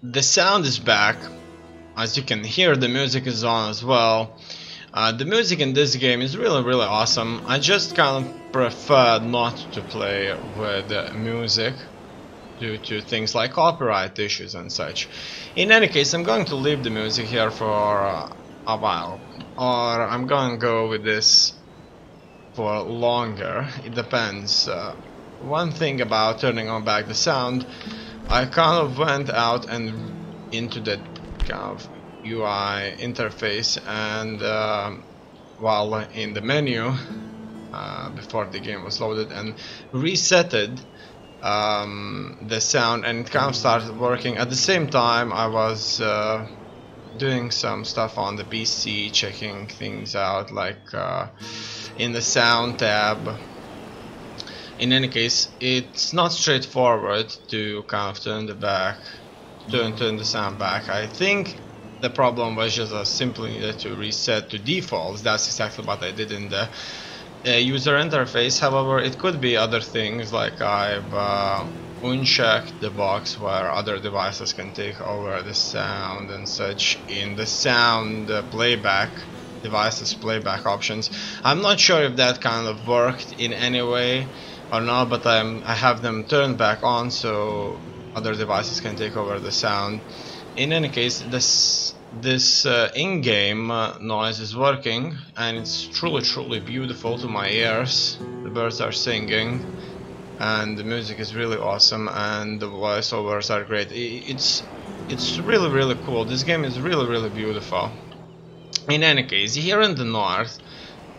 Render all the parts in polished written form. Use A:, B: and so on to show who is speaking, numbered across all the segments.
A: the sound is back. As you can hear, the music is on as well. The music in this game is really awesome. I just kind of prefer not to play with music due to things like copyright issues and such. In any case, I'm going to leave the music here for a while, or I'm going to go with this for longer. It depends. One thing about turning on back the sound, I kind of went out and into the kind of UI interface, and while in the menu before the game was loaded, and resetted the sound, and it kind of started working. At the same time, I was doing some stuff on the PC, checking things out, like in the sound tab. In any case, it's not straightforward to kind of turn the sound back. I think the problem was just simply needed to reset to defaults. That's exactly what I did in the user interface. However, it could be other things, like I've unchecked the box where other devices can take over the sound and such in the sound playback devices playback options. I'm not sure if that kind of worked in any way or not, but I have them turned back on so other devices can take over the sound. In any case, this in-game noise is working, and it's truly beautiful to my ears. The birds are singing, and the music is really awesome, and the voiceovers are great. It's really cool. This game is really beautiful. In any case, here in the north,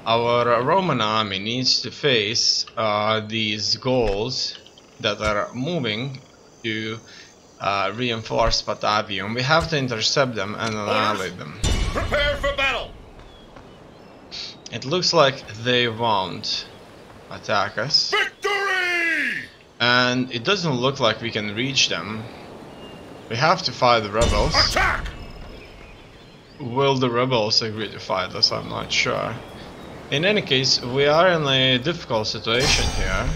A: our Roman army needs to face these goals that are moving to reinforce Patavium. We have to intercept them and annihilate them.
B: Prepare for battle.
A: It looks like they won't attack us.
B: Victory!
A: And it doesn't look like we can reach them. We have to fight the rebels.
B: Attack!
A: Will the rebels agree to fight us? I'm not sure. In any case, we are in a difficult situation here.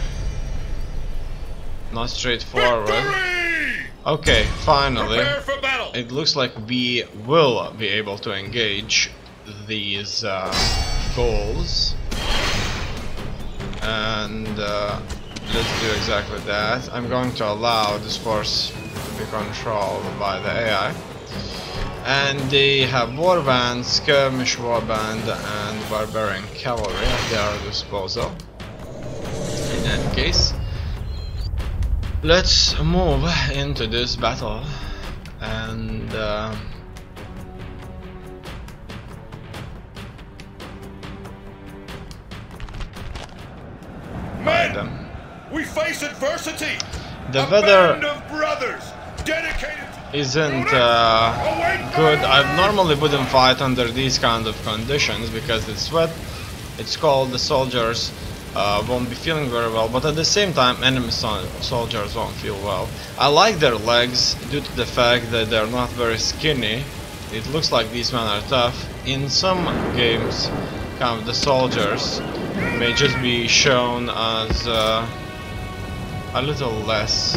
A: Not straightforward.
B: Victory!
A: Okay, finally.
B: Prepare for battle.
A: It looks like we will be able to engage these goals. And let's do exactly that. I'm going to allow this force to be controlled by the AI. And they have warband, skirmish warband, and barbarian cavalry at their disposal. In any case, let's move into this battle and fight them.
B: We face adversity.
A: The
B: A
A: weather
B: band of brothers dedicated
A: isn't good. I normally wouldn't fight under these kind of conditions because it's wet, it's cold, the soldiers won't be feeling very well, but at the same time enemy soldiers won't feel well. I like their legs due to the fact that they're not very skinny. It looks like these men are tough. In some games, kind of the soldiers may just be shown as a little less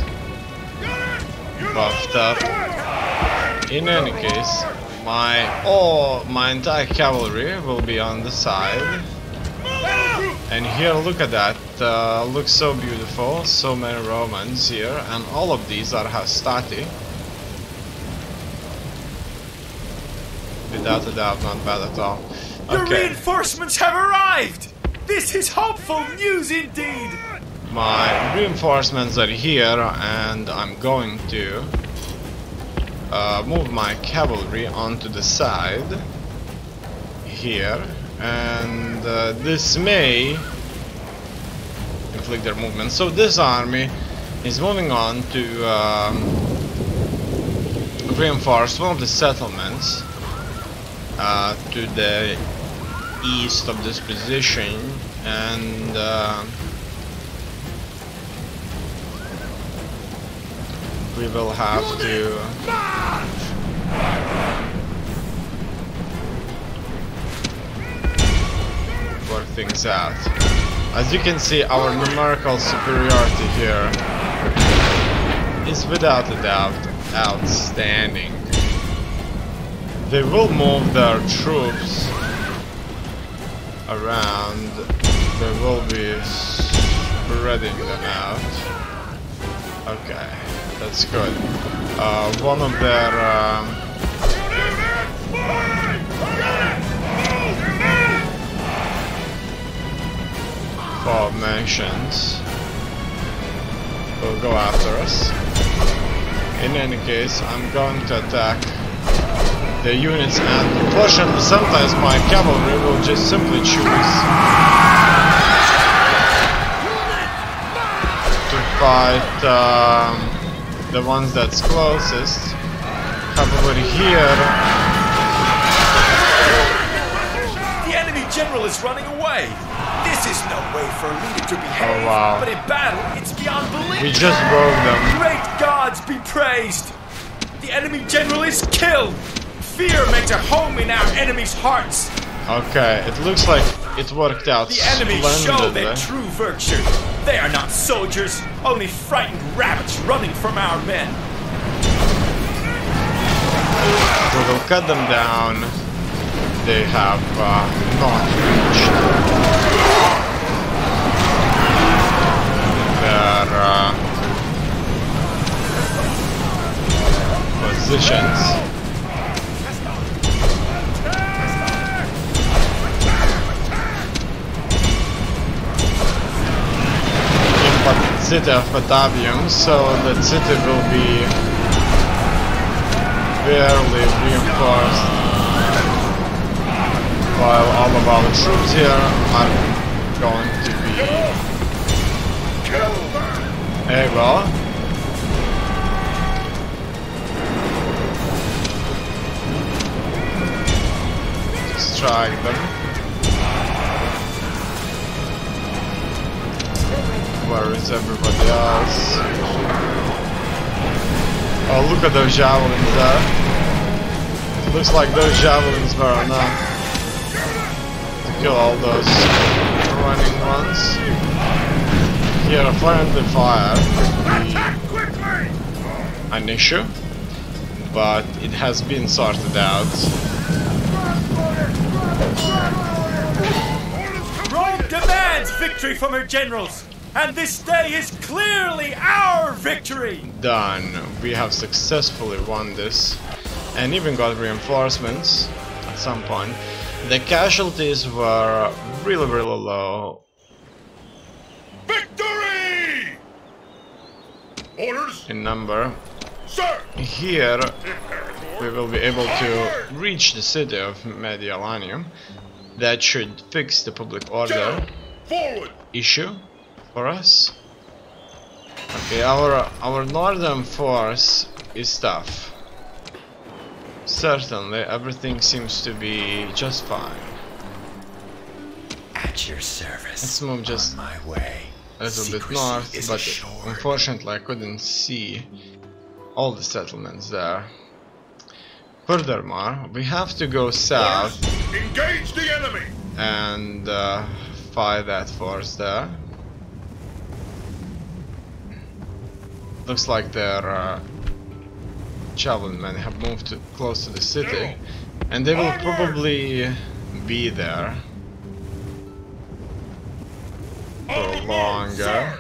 A: buffed up. In any case, my entire cavalry will be on the side. And here, look at that, looks so beautiful, so many Romans here, and all of these are hastati. Without a doubt, not bad at all.
C: Your
A: Okay,
C: reinforcements have arrived! This is hopeful news indeed!
A: my reinforcements are here, and I'm going to move my cavalry onto the side here. And this may inflict their movement. So this army is moving on to reinforce one of the settlements to the east of this position, and we will have to work things out. As you can see, our numerical superiority here is without a doubt outstanding. They will move their troops around. They will be spreading them out. Okay, that's good. One of their formations will go after us. In any case, I'm going to attack the units, and unfortunately sometimes my cavalry will just simply choose to fight the ones that's closest. Cavalry here.
C: The enemy general is running away. This is no way for a leader to behave.
A: Oh, wow.
C: But in battle, it's beyond belief.
A: We just broke them.
C: Great gods be praised. The enemy general is killed. Fear makes a home in our enemies' hearts.
A: Okay, it looks like it worked out
C: The enemy show
A: splendidly.
C: their true virtue. They are not soldiers, only frightened rabbits running from our men.
A: We will cut them down. They have not reached their positions. City of Patavium, so that city will be barely reinforced, while all of our troops here are going to be able to strike them. Where is everybody else? Oh, look at those javelins there. It looks like those javelins were enough to kill all those running ones. Here, a friendly fire could be an issue, but it has been sorted out.
C: Rome demands victory from her generals. And this day is clearly our victory!
A: Done. We have successfully won this and even got reinforcements at some point. The casualties were really low.
B: Victory! Orders?
A: In number.
B: Sir!
A: Here we will be able to reach the city of Medialanium. That should fix the public order
B: Forward!
A: issue for us. Okay, our northern force is tough. Certainly, everything seems to be just fine.
C: At your service.
A: Let's move just
C: on my way.
A: a little bit
C: Secrecy
A: north,
C: is
A: but
C: assured.
A: unfortunately I couldn't see all the settlements there. Furthermore, we have to go south.
B: Orders. Engage the enemy!
A: And fight that force there. Looks like their javelin men have moved close to the city, and they will probably be there for longer.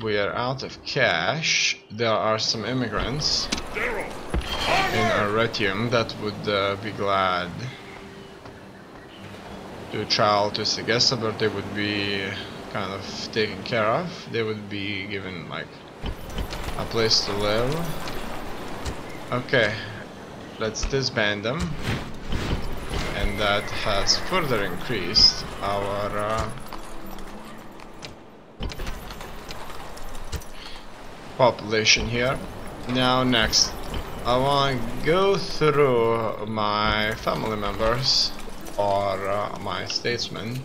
A: We are out of cash. There are some immigrants in Arretium that would be glad to travel to Segesta, but they would be kind of taken care of. They would be given like a place to live. Okay, let's disband them, and that has further increased our population here. Now next, I want to go through my family members or my statesmen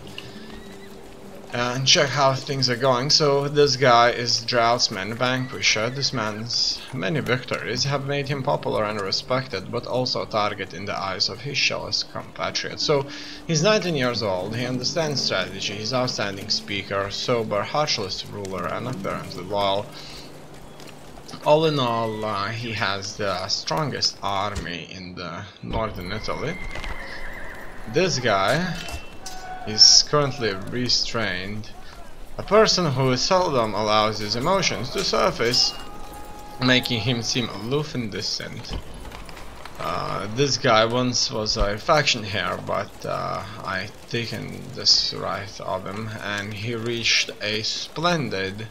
A: and check how things are going. So this guy is Draughtsman Vanquisher. This man's many victories have made him popular and respected, but also a target in the eyes of his jealous compatriots. So he's 19 years old, he understands strategy, he's an outstanding speaker, sober, harmless ruler, and apparently loyal. All in all, he has the strongest army in the northern Italy. This guy is currently restrained, a person who seldom allows his emotions to surface, making him seem aloof and distant. This guy once was a faction here, but I taken this right of him, and he reached a splendid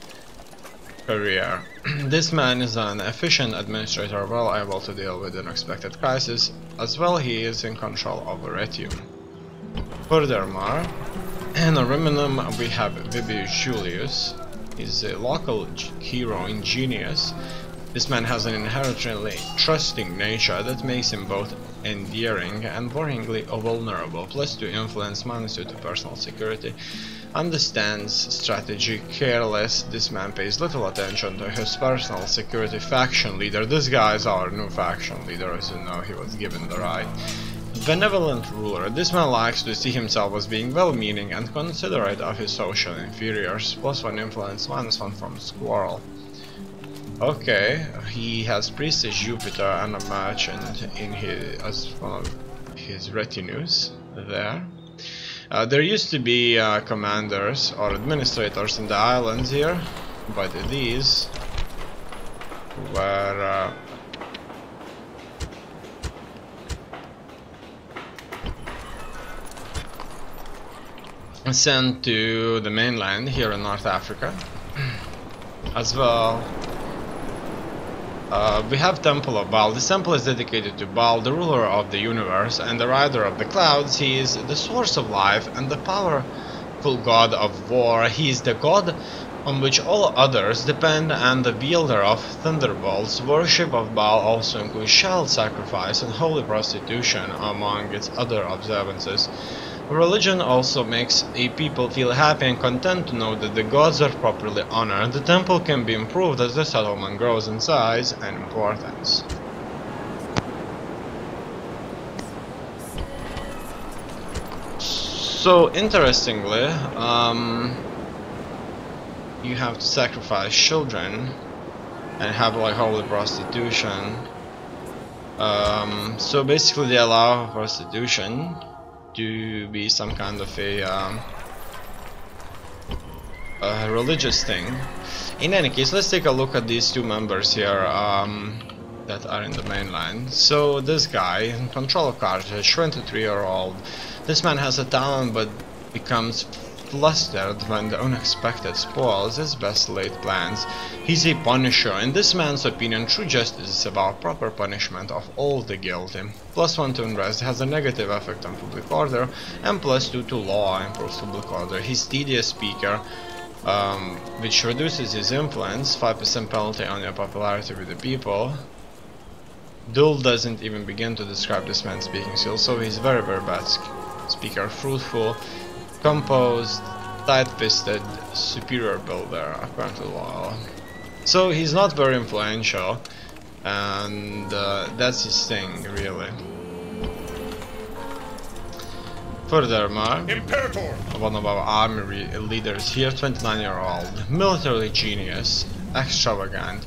A: career. This man is an efficient administrator, well able to deal with unexpected crises, as well he is in control of Retium. Furthermore, in Ariminum we have Vibius Julius. He's a local hero and genius. This man has an inherently trusting nature that makes him both endearing and worryingly vulnerable, plus to influence minus 2 to personal security. Understands strategy, careless. This man pays little attention to his personal security. Faction leader. This guy is our new faction leader, as you know, he was given the right. Benevolent ruler. This man likes to see himself as being well-meaning and considerate of his social inferiors. +1 influence, -1 from Squirrel. Okay, he has Priestess Jupiter and a merchant in his, as one of his retinues there. There used to be commanders or administrators in the islands here, but these were sent to the mainland here in North Africa. As well, we have Temple of Baal. This temple is dedicated to Baal, the ruler of the universe and the rider of the clouds. He is the source of life and the powerful god of war. He is the god on which all others depend and the wielder of thunderbolts. Worship of Baal also includes child sacrifice and holy prostitution among its other observances. Religion also makes a people feel happy and content to know that the gods are properly honored. The temple can be improved as the settlement grows in size and importance. So interestingly, you have to sacrifice children and have like holy prostitution. So basically they allow prostitution to be some kind of a religious thing. In any case, let's take a look at these two members here that are in the mainland. So this guy in control of Carthage, 23-year-old. This man has a talent but becomes flustered when the unexpected spoils his best laid plans. He's a punisher. In this man's opinion, true justice is about proper punishment of all the guilty. +1 to unrest has a negative effect on public order, and +2 to law improves public order. He's tedious speaker, which reduces his influence, 5% penalty on your popularity with the people. Dull doesn't even begin to describe this man's speaking skills, so he's very bad speaker. Fruitful, composed, tight-fisted, superior builder, apparently loyal. So he's not very influential, and that's his thing, really. Furthermore,
B: Imperator!
A: one of our army leaders here, 29-year-old, military genius, extravagant.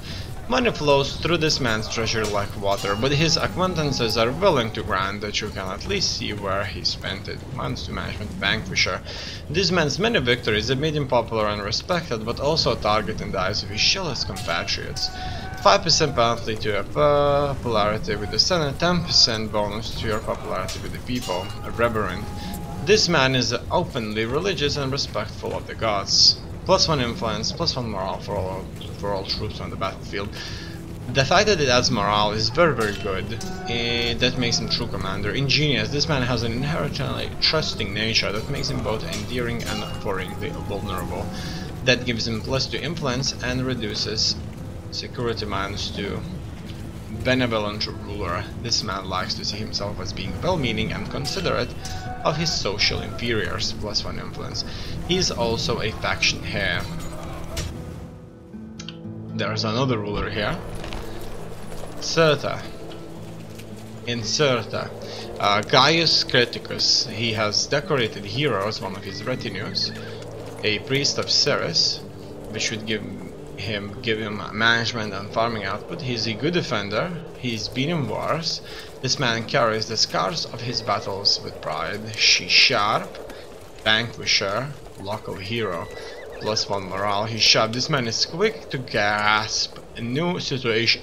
A: Money flows through this man's treasury like water, but his acquaintances are willing to grant that you can at least see where he spent it. -2 management, vanquisher. This man's many victories have made him popular and respected, but also a target in the eyes of his jealous compatriots. 5% penalty to your popularity with the Senate, 10% bonus to your popularity with the people. A reverend. This man is openly religious and respectful of the gods. +1 influence, +1 morale for all troops on the battlefield. The fact that it adds morale is very good. That makes him true commander. Ingenious. This man has an inherently trusting nature that makes him both endearing and worryingly vulnerable. That gives him +2 influence and reduces security -2. Benevolent ruler. This man likes to see himself as being well-meaning and considerate of his social inferiors, +1 influence. He is also a faction heir. There's another ruler here. Cirta. In Cirta, Gaius Criticus. He has decorated hero as one of his retinues, a priest of Ceres, which would give give him management and farming output. He's a good defender. He's been in wars. This man carries the scars of his battles with pride. She's sharp, vanquisher, local hero, +1 morale. He's sharp. This man is quick to grasp new situations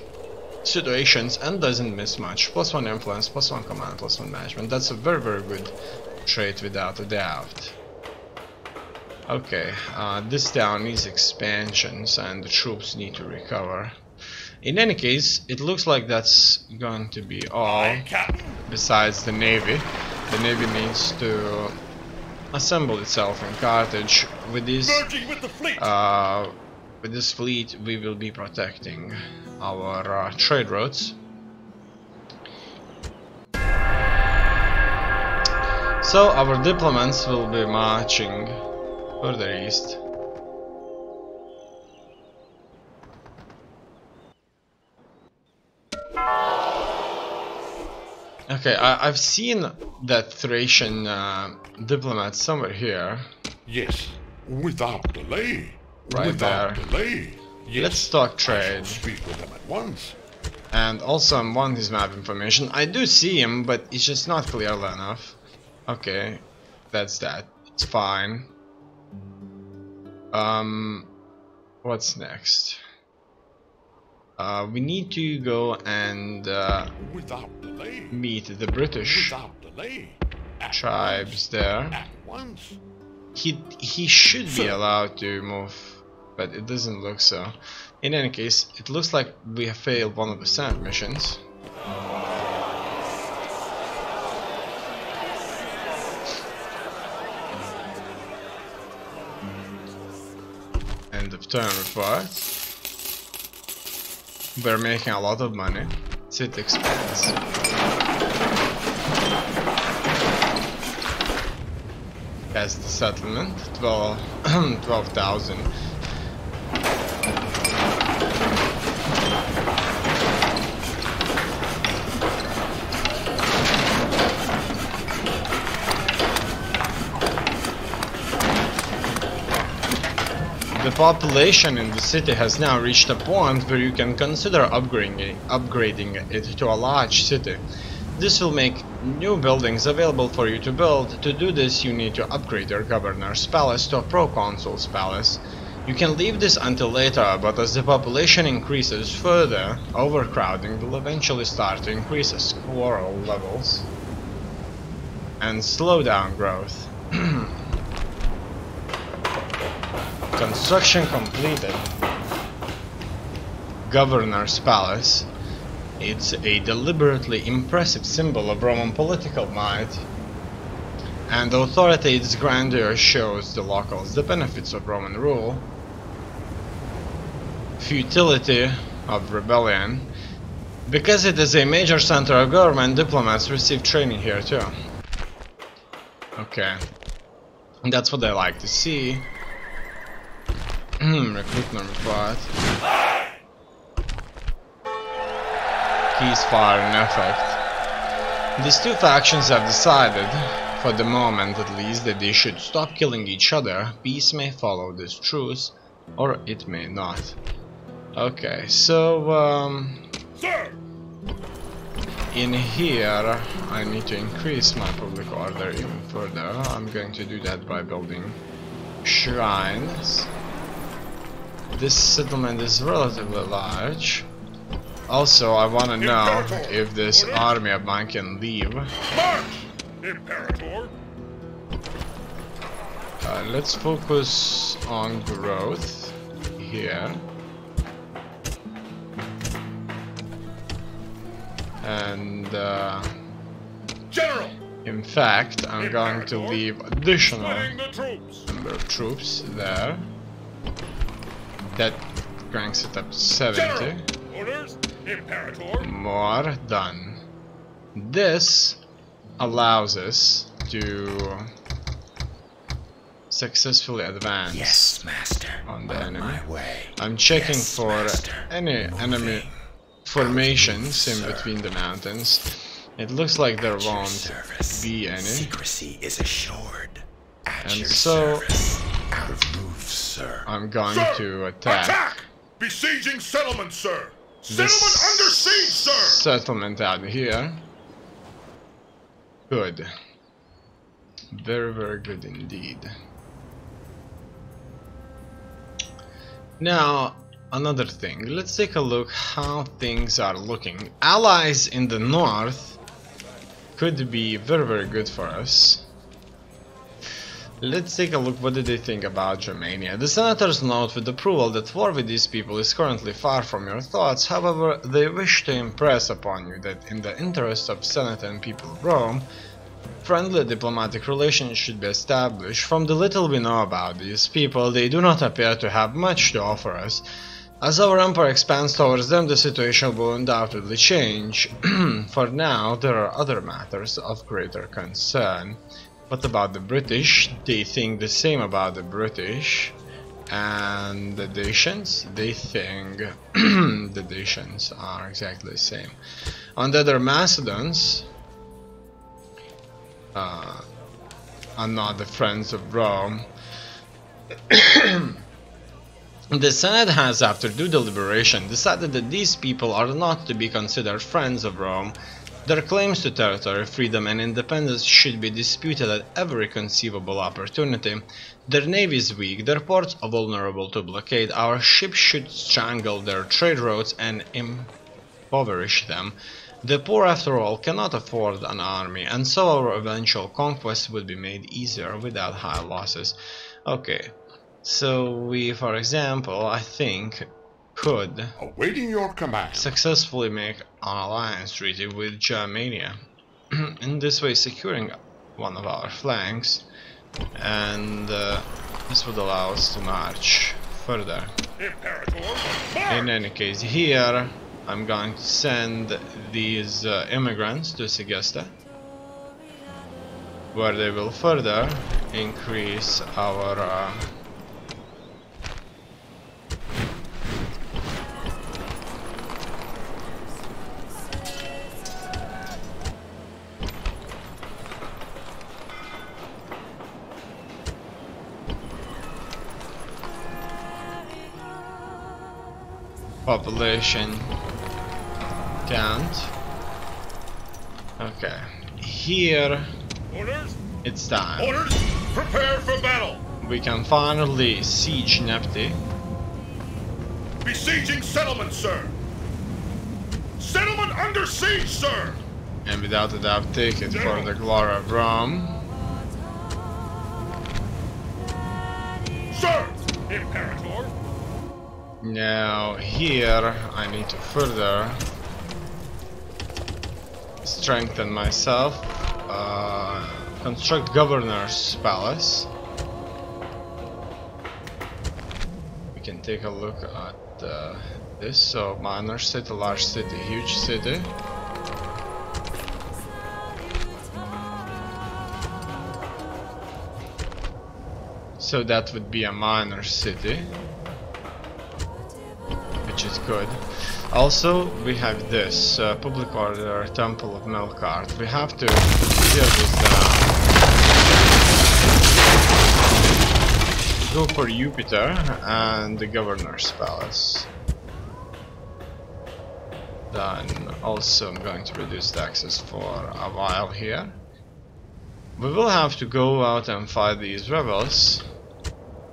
A: and doesn't miss much. +1 influence, +1 command, +1 management. That's a very, very good trait without a doubt. Okay, this town needs expansions and the troops need to recover. In any case, it looks like that's going to be all, besides the navy. The navy needs to assemble itself in Carthage. With this fleet, we will be protecting our trade routes. So our diplomats will be marching further east. Okay, I've seen that Thracian diplomat somewhere here.
B: Yes, without delay.
A: Right
B: without
A: there.
B: delay. Yes,
A: Let's talk
B: I
A: trade.
B: shall speak with him at once.
A: And also I want his map information. I do see him, but it's just not clearly enough. Okay, that's that. It's fine. What's next? We need to go and
B: Without delay.
A: meet the British
B: Without delay.
A: tribes there.
B: At once.
A: He should be allowed to move, but it doesn't look so. In any case, it looks like we have failed one of the Senate missions. End of turn report. We're making a lot of money. City expands. That's the settlement. 12,000. The population in the city has now reached a point where you can consider upgrading it to a large city. This will make new buildings available for you to build. To do this, you need to upgrade your governor's palace to a proconsul's palace. You can leave this until later, but as the population increases further, overcrowding will eventually start to increase the squirrel levels and slow down growth. Construction completed. Governor's Palace. It's a deliberately impressive symbol of Roman political might and authority. Its grandeur shows the locals the benefits of Roman rule. Futility of rebellion. Because it is a major center of government, diplomats receive training here too. Okay. That's what I like to see. Recruitment report. Ceasefire in effect. These two factions have decided, for the moment at least, that they should stop killing each other. Peace may follow this truce, or it may not. Okay, so
B: Sir!
A: in here I need to increase my public order even further. I'm going to do that by building shrines. This settlement is relatively large. Also, I want to know if this army of mine can leave.
B: March! Imperator!
A: Let's focus on growth here. And
B: General!
A: in fact, I'm going to leave additional
B: Slaying the troops!
A: number of troops there. That cranks it up to 70.
B: General! Orders! Imperator!
A: More done. This allows us to successfully advance
C: Yes, master.
A: on the enemy.
C: My way.
A: I'm checking
C: Yes,
A: for
C: master.
A: any enemy formations in between the mountains. It looks like there won't
C: Service.
A: be any.
C: Secrecy is assured. At
A: And
C: your
A: so
C: service. Out of move, sir.
A: I'm going
B: Sir,
A: to attack.
B: Besieging settlement, sir. Settlement under siege, sir.
A: Settlement out here. Good. Very, very good indeed. Now, another thing. Let's take a look how things are looking. Allies in the north could be very, very good for us. Let's take a look. What did they think about Germania? The senators note with approval that war with these people is currently far from your thoughts. However, they wish to impress upon you that in the interest of Senate and people of Rome, friendly diplomatic relations should be established. From the little we know about these people, they do not appear to have much to offer us. As our empire expands towards them, the situation will undoubtedly change. For now, there are other matters of greater concern. What about the British? They think the same about the British. And the Dacians? They think the Dacians are exactly the same. On the other, Macedons are not the friends of Rome. The Senate has, after due deliberation, decided that these people are not to be considered friends of Rome. Their claims to territory, freedom and independence should be disputed at every conceivable opportunity. Their navy is weak, their ports are vulnerable to blockade, our ships should strangle their trade routes and impoverish them. The poor, after all, cannot afford an army, and so our eventual conquest would be made easier without high losses. Okay, so we, for example, I think, could
B: Awaiting your command.
A: successfully make an alliance treaty with Germania, in this way securing one of our flanks, and this would allow us to march further.
B: Imperator,
A: In any case, here I'm going to send these immigrants to Segesta, where they will further increase our population count. Okay, here
B: orders,
A: it's time.
B: orders, prepare for battle.
A: We can finally siege Nepti.
B: Besieging settlement, sir. Settlement under siege, sir.
A: And without a doubt take it for the glory of Rome.
B: Sir, Imperator.
A: Now here I need to further strengthen myself. Construct Governor's Palace. We can take a look at this. So minor city, large city, huge city. So that would be a minor city, which is good. Also, we have this public order, Temple of Melkart. We have to tear this down. Go for Jupiter and the Governor's Palace. Then also I'm going to reduce taxes for a while here. We will have to go out and fight these rebels.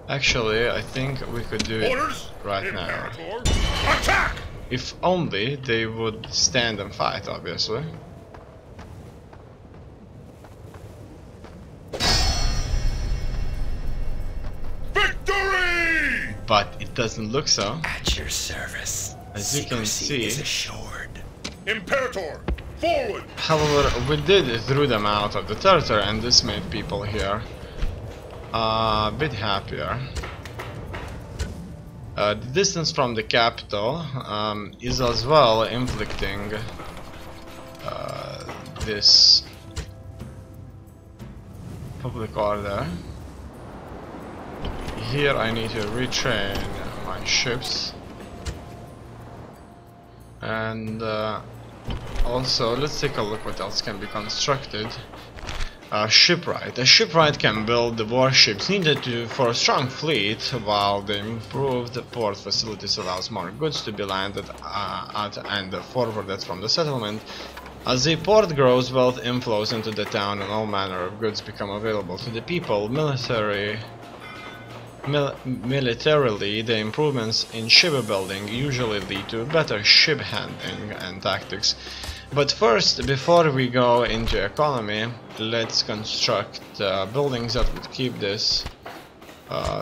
A: Actually, I think we could do it right now.
B: Attack!
A: If only they would stand and fight, obviously.
B: Victory!
A: But it doesn't look so.
D: At your service.
A: As you can see.
D: Is assured.
B: Imperator, forward!
A: However, we did throw them out of the territory, and this made people here a bit happier. The distance from the capital is as well inflicting this public order. Here I need to retrain my ships, and also let's take a look what else can be constructed. Shipwright. A shipwright can build the warships needed for a strong fleet, while the improved port facilities allows more goods to be landed at and forwarded from the settlement. As the port grows, wealth inflows into the town and all manner of goods become available to the people. Militarily, the improvements in shipbuilding usually lead to better ship handling and tactics. But first, before we go into economy, let's construct buildings that would keep this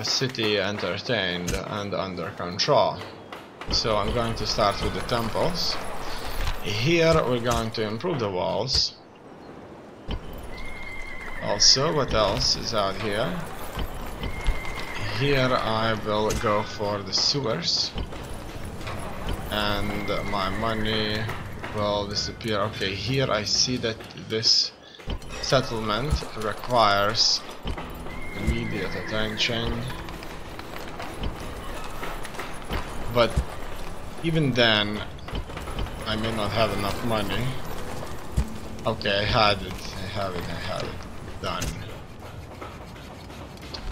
A: city entertained and under control. So I'm going to start with the temples. Here we're going to improve the walls. Also, what else is out here? Here I will go for the sewers. And my money will disappear. Okay, here I see that this settlement requires immediate attention. But even then, I may not have enough money. Okay, I have it. Done.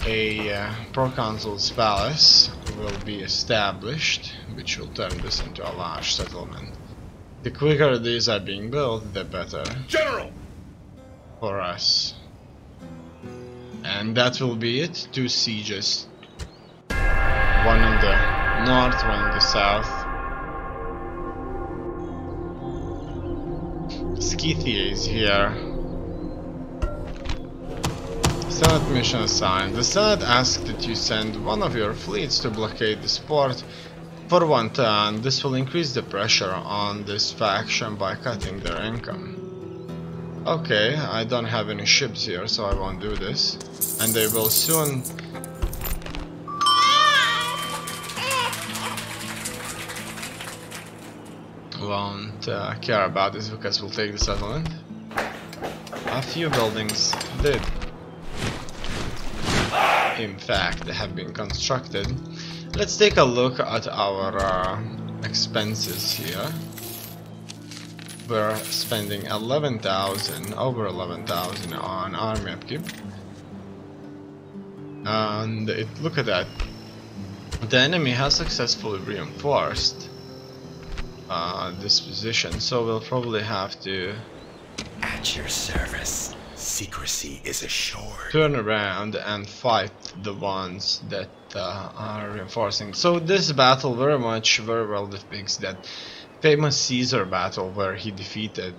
A: A proconsul's palace will be established, which will turn this into a large settlement. The quicker these are being built, the better.
B: General!
A: For us. And that will be it. 2 sieges. One in the north, one in the south. Scythia is here. Senate mission assigned. The Senate asked that you send one of your fleets to blockade this port for 1 turn. This will increase the pressure on this faction by cutting their income. Okay, I don't have any ships here, so I won't do this. And they will soon... won't care about this because we'll take the settlement. A few buildings did, in fact, have been constructed. Let's take a look at our expenses here. We're spending 11,000, over 11,000 on army upkeep. And look at that. The enemy has successfully reinforced this position, so we'll probably have to...
D: At your service. Secrecy is assured.
A: Turn around and fight the ones that are reinforcing. So this battle very well depicts that famous Caesar battle where he defeated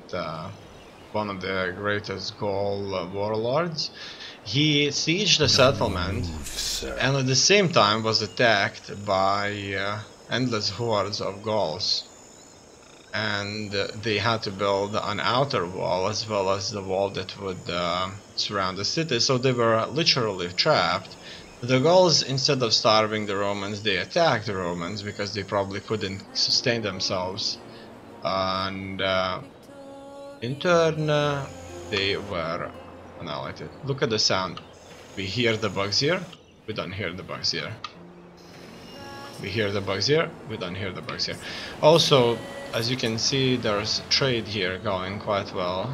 A: one of the greatest Gaul warlords. He sieged the settlement and at the same time was attacked by endless hordes of Gauls. And they had to build an outer wall as well as the wall that would surround the city, so they were literally trapped. The Gauls, instead of starving the Romans, they attacked the Romans because they probably couldn't sustain themselves, and in turn they were annihilated. Look at the sound. We hear the bugs here, we don't hear the bugs here. We hear the bugs here, we don't hear the bugs here. Also, as you can see, there's trade here going quite well.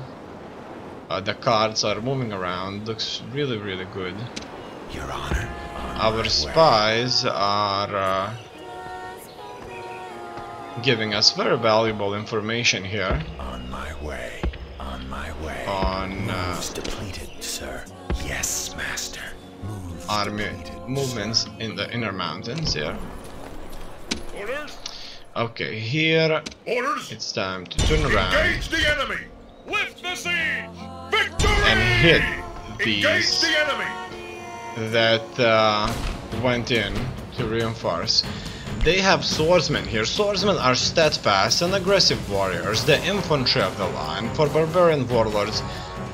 A: The cards are moving around, looks really good.
D: Your Honor.
A: Our spies are giving us very valuable information here.
D: On my way. On my way.
A: On
D: Moves depleted, sir. Yes, master. Moves
A: army
D: depleted,
A: movements in the inner mountains here.
B: Orders!
A: Okay, here
B: Orders!
A: it's time to turn around
B: Engage the enemy! Lift the siege! Victory!
A: and hit
B: Engage
A: these
B: the enemy!
A: that went in to reinforce. They have swordsmen here. Swordsmen are steadfast and aggressive warriors, the infantry of the line. For barbarian warlords,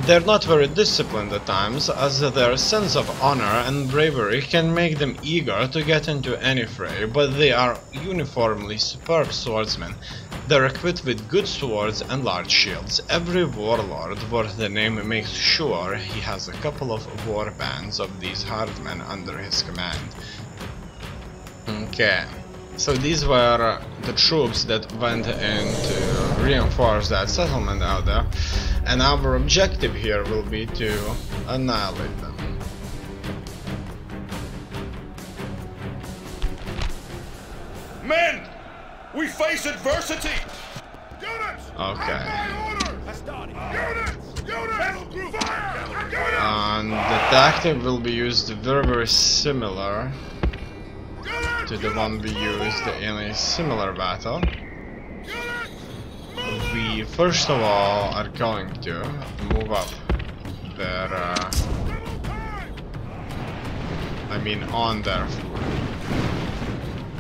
A: they're not very disciplined at times, as their sense of honor and bravery can make them eager to get into any fray, but they are uniformly superb swordsmen. They're equipped with good swords and large shields. Every warlord worth the name makes sure he has a couple of war bands of these hard men under his command. Okay, So these were the troops that went in to reinforce that settlement out there, and our objective here will be to annihilate them.
B: Men, we face adversity.
A: Okay.
B: Units,
A: And the tactic will be used very similar to the one we used in a similar battle. We first of all are going to move up their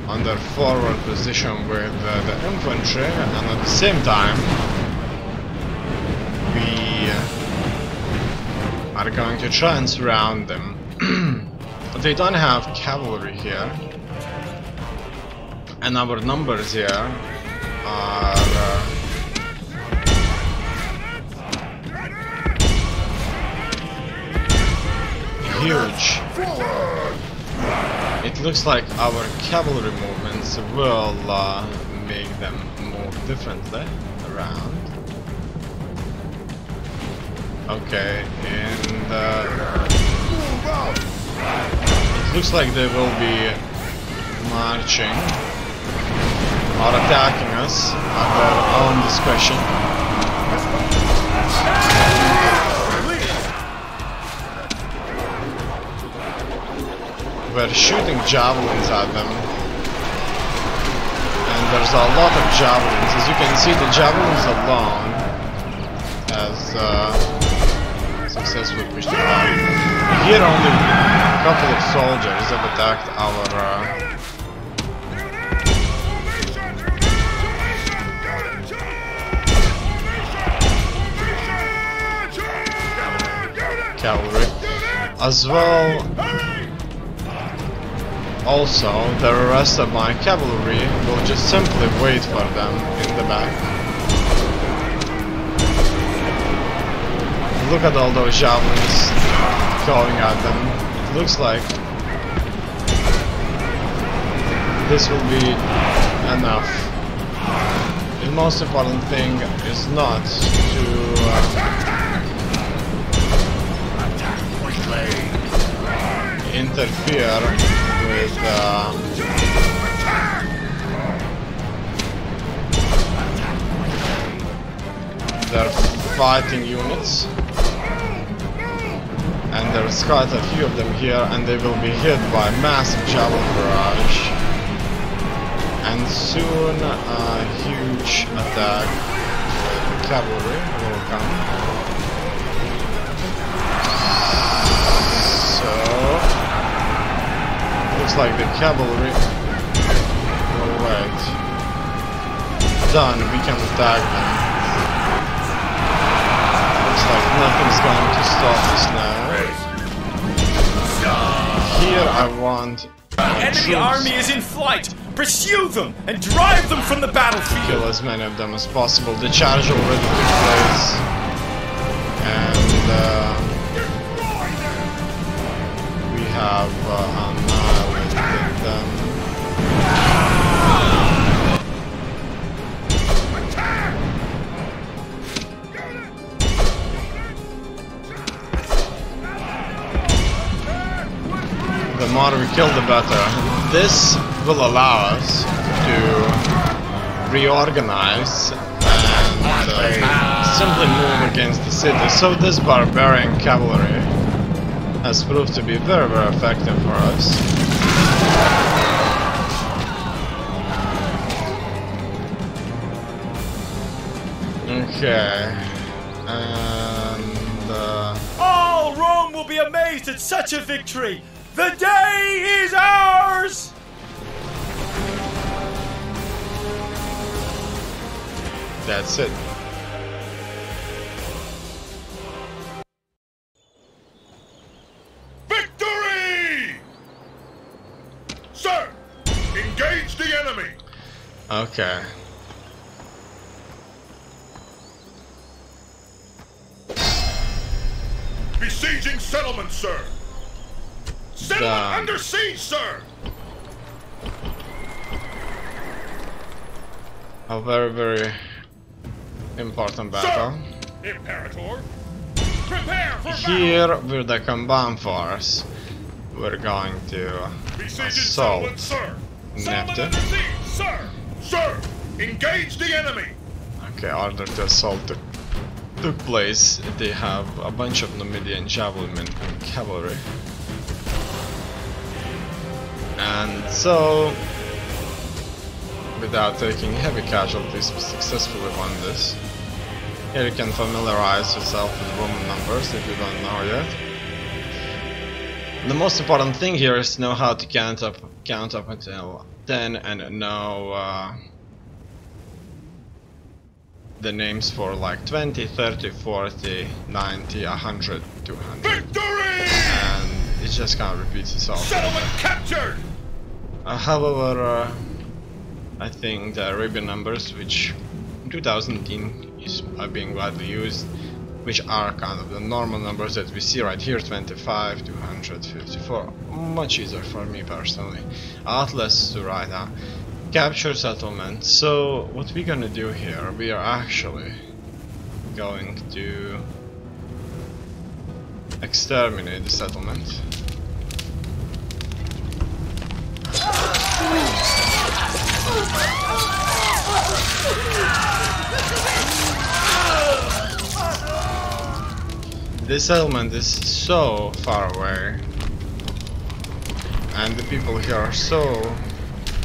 A: on their forward position with the infantry, and at the same time we are going to try and surround them. They don't have cavalry here, and our numbers here are huge. It looks like our cavalry movements will make them move differently around. Okay, and it looks like they will be marching or attacking us at their own discretion. We're shooting javelins at them, and there's a lot of javelins. As you can see, the javelins alone has successfully pushed them out. Here only a couple of soldiers have attacked our cavalry as well. Also, the rest of my cavalry will just simply wait for them in the back. Look at all those javelins going at them. It looks like this will be enough. The most important thing is not to interfere with their fighting units, and there's quite a few of them here, and they will be hit by massive javelin barrage, and soon a huge attack with cavalry will come. So looks like the cavalry will wait. Done, we can attack them. Looks like nothing's going to stop us now. Here I want
C: the enemy army is in flight! Pursue them and drive them from the battlefield!
A: Kill as many of them as possible. The charge already took place. And we have annihilated them. The more we kill, the better. This will allow us to reorganize and simply move against the city. So this barbarian cavalry has proved to be very, very effective for us. Okay, and
C: all Rome will be amazed at such a victory! The day is ours!
A: that's it.
B: Victory! Sir, engage the enemy.
A: Okay.
B: Besieging settlement, sir. Settlement under siege, sir.
A: a very important battle.
B: Imperator, prepare for
A: Here with the combined force, we're going to assault
B: sir.
A: Neptune.
B: Sir. Sir, engage the enemy.
A: Okay, order to assault took place. They have a bunch of Numidian javelin and cavalry. And so, without taking heavy casualties, we successfully won this. Here you can familiarize yourself with Roman numbers if you don't know yet. The most important thing here is to know how to count up until 10 and know the names for like 20, 30, 40, 90, 100, 200.
B: Victory!
A: And it just kind of repeats itself.
B: Settlement captured!
A: However, I think the Arabian numbers, which in 2010 are being widely used, which are kind of the normal numbers that we see right here, 25, 254, much easier for me personally. A lot less to write down. Capture settlement. So what we're gonna do here, we are actually going to exterminate the settlement. This settlement is so far away, and the people here are so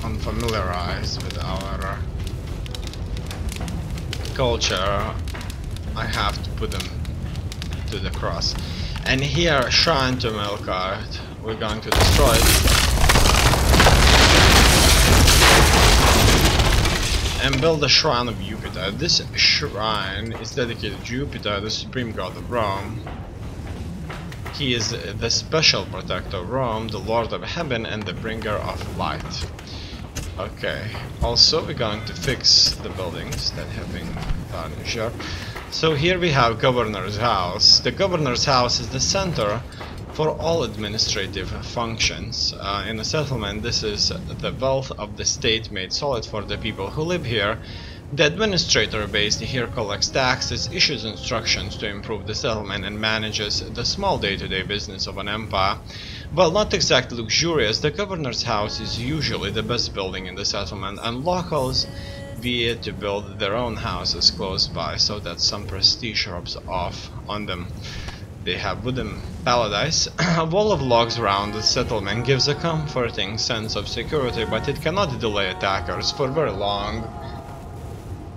A: unfamiliarized with our culture. I have to put them to the cross. And here, shrine to Melkart, we're going to destroy it and build a shrine of Jupiter. This shrine is dedicated to Jupiter, the supreme god of Rome. He is the special protector of Rome, the lord of heaven and the bringer of light. Okay, also we're going to fix the buildings that have been tarnished here. So here we have Governor's House. The Governor's House is the center for all administrative functions. In a settlement, this is the wealth of the state made solid for the people who live here. The administrator based here collects taxes, issues instructions to improve the settlement, and manages the small day-to-day business of an empire. While not exactly luxurious, the Governor's House is usually the best building in the settlement, and locals vie to build their own houses close by so that some prestige rubs off on them. They have wooden paradise. A wall of logs around the settlement gives a comforting sense of security, but it cannot delay attackers for very long.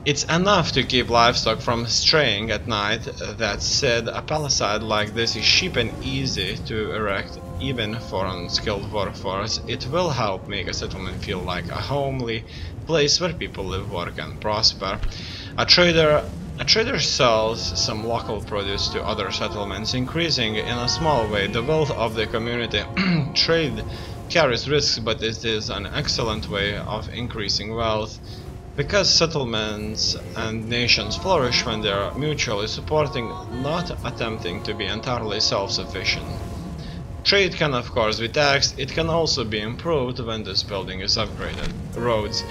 A: It's enough to keep livestock from straying at night. That said, a palisade like this is cheap and easy to erect even for an unskilled workforce. It will help make a settlement feel like a homely place where people live, work and prosper. A trader sells some local produce to other settlements, increasing in a small way the wealth of the community. Trade carries risks, but it is an excellent way of increasing wealth, because settlements and nations flourish when they are mutually supporting, not attempting to be entirely self-sufficient. Trade can of course be taxed. It can also be improved when this building is upgraded. Roads.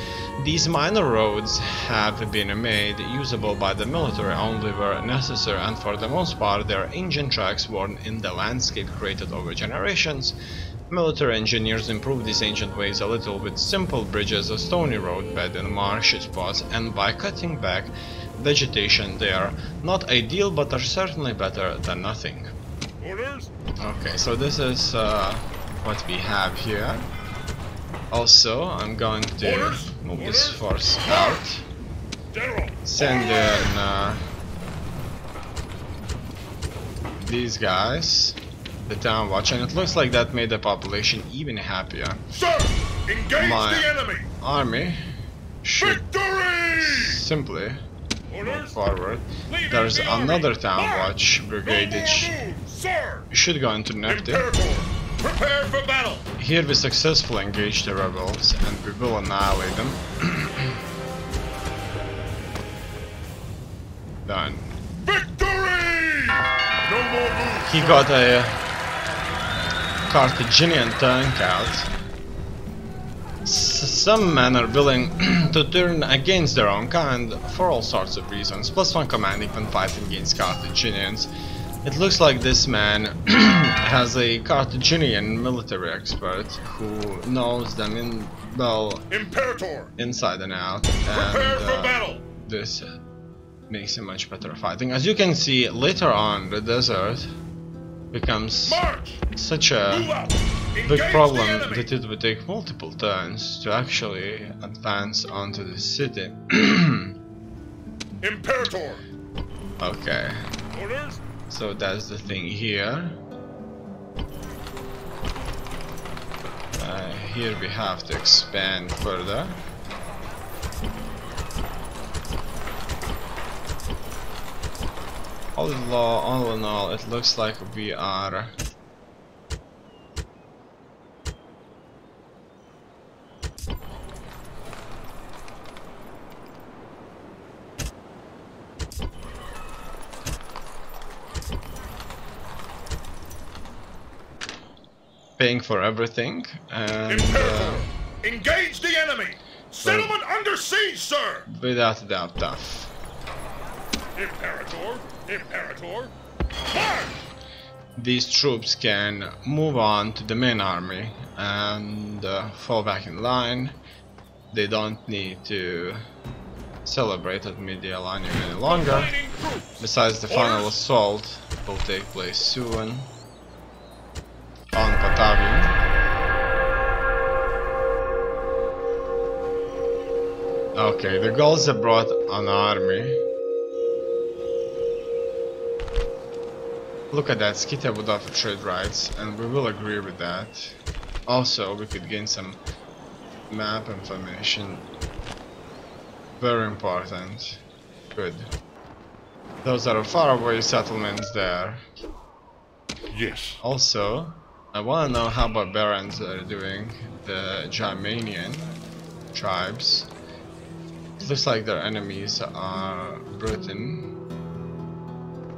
A: These minor roads have been made usable by the military only where necessary, and for the most part they are engine tracks worn in the landscape created over generations. Military engineers improved these ancient ways a little with simple bridges, a stony road bed in marshy spots, and by cutting back vegetation. They are not ideal, but are certainly better than nothing.
B: Orders?
A: Okay, so this is what we have here. Also, I'm going to move this force out.
B: General.
A: Send in these guys, the town watch, and it looks like that made the population even happier.
B: Sir, engage the enemy.
A: Army should
B: Victory!
A: simply move
B: Orders?
A: forward.
B: Leaving
A: There's
B: the army.
A: another town
B: March.
A: watch brigade
B: No
A: which
B: more moves, sir.
A: should go into Neptune.
B: Imperator, prepare for battle.
A: Here we successfully engage the rebels and we will annihilate them. Done.
B: Victory! No more moves.
A: He got a Carthaginian tank out. Some men are willing to turn against their own kind for all sorts of reasons. +1 commanding when fighting against Carthaginians. It looks like this man has a Carthaginian military expert who knows them
B: Imperator,
A: inside and out.
B: prepare for battle.
A: This makes him much better at fighting. As you can see, later on, the desert becomes
B: March.
A: such a
B: Move up.
A: big
B: Engage
A: problem
B: the enemy.
A: that it would take multiple turns to actually advance onto the city.
B: Imperator,
A: Okay,
B: orders.
A: so that's the thing here. Here we have to expand further. All in all, it looks like we are paying for everything, and
B: Imperator, engage the enemy. Settlement under siege, sir.
A: without a doubt tough.
B: Imperator, Imperator, march.
A: These troops can move on to the main army and fall back in line. They don't need to celebrate at medial line any longer.
B: Fighting troops.
A: Besides, the final assault will take place soon on Patavium. Okay, the Gauls have brought an army. Look at that, Scythia would offer trade rights, and we will agree with that. Also, we could gain some map information. Very important. Good. Those are faraway settlements there.
B: Yes.
A: Also, I want to know how barbarians are doing, the Germanian tribes. It looks like their enemies are Britain.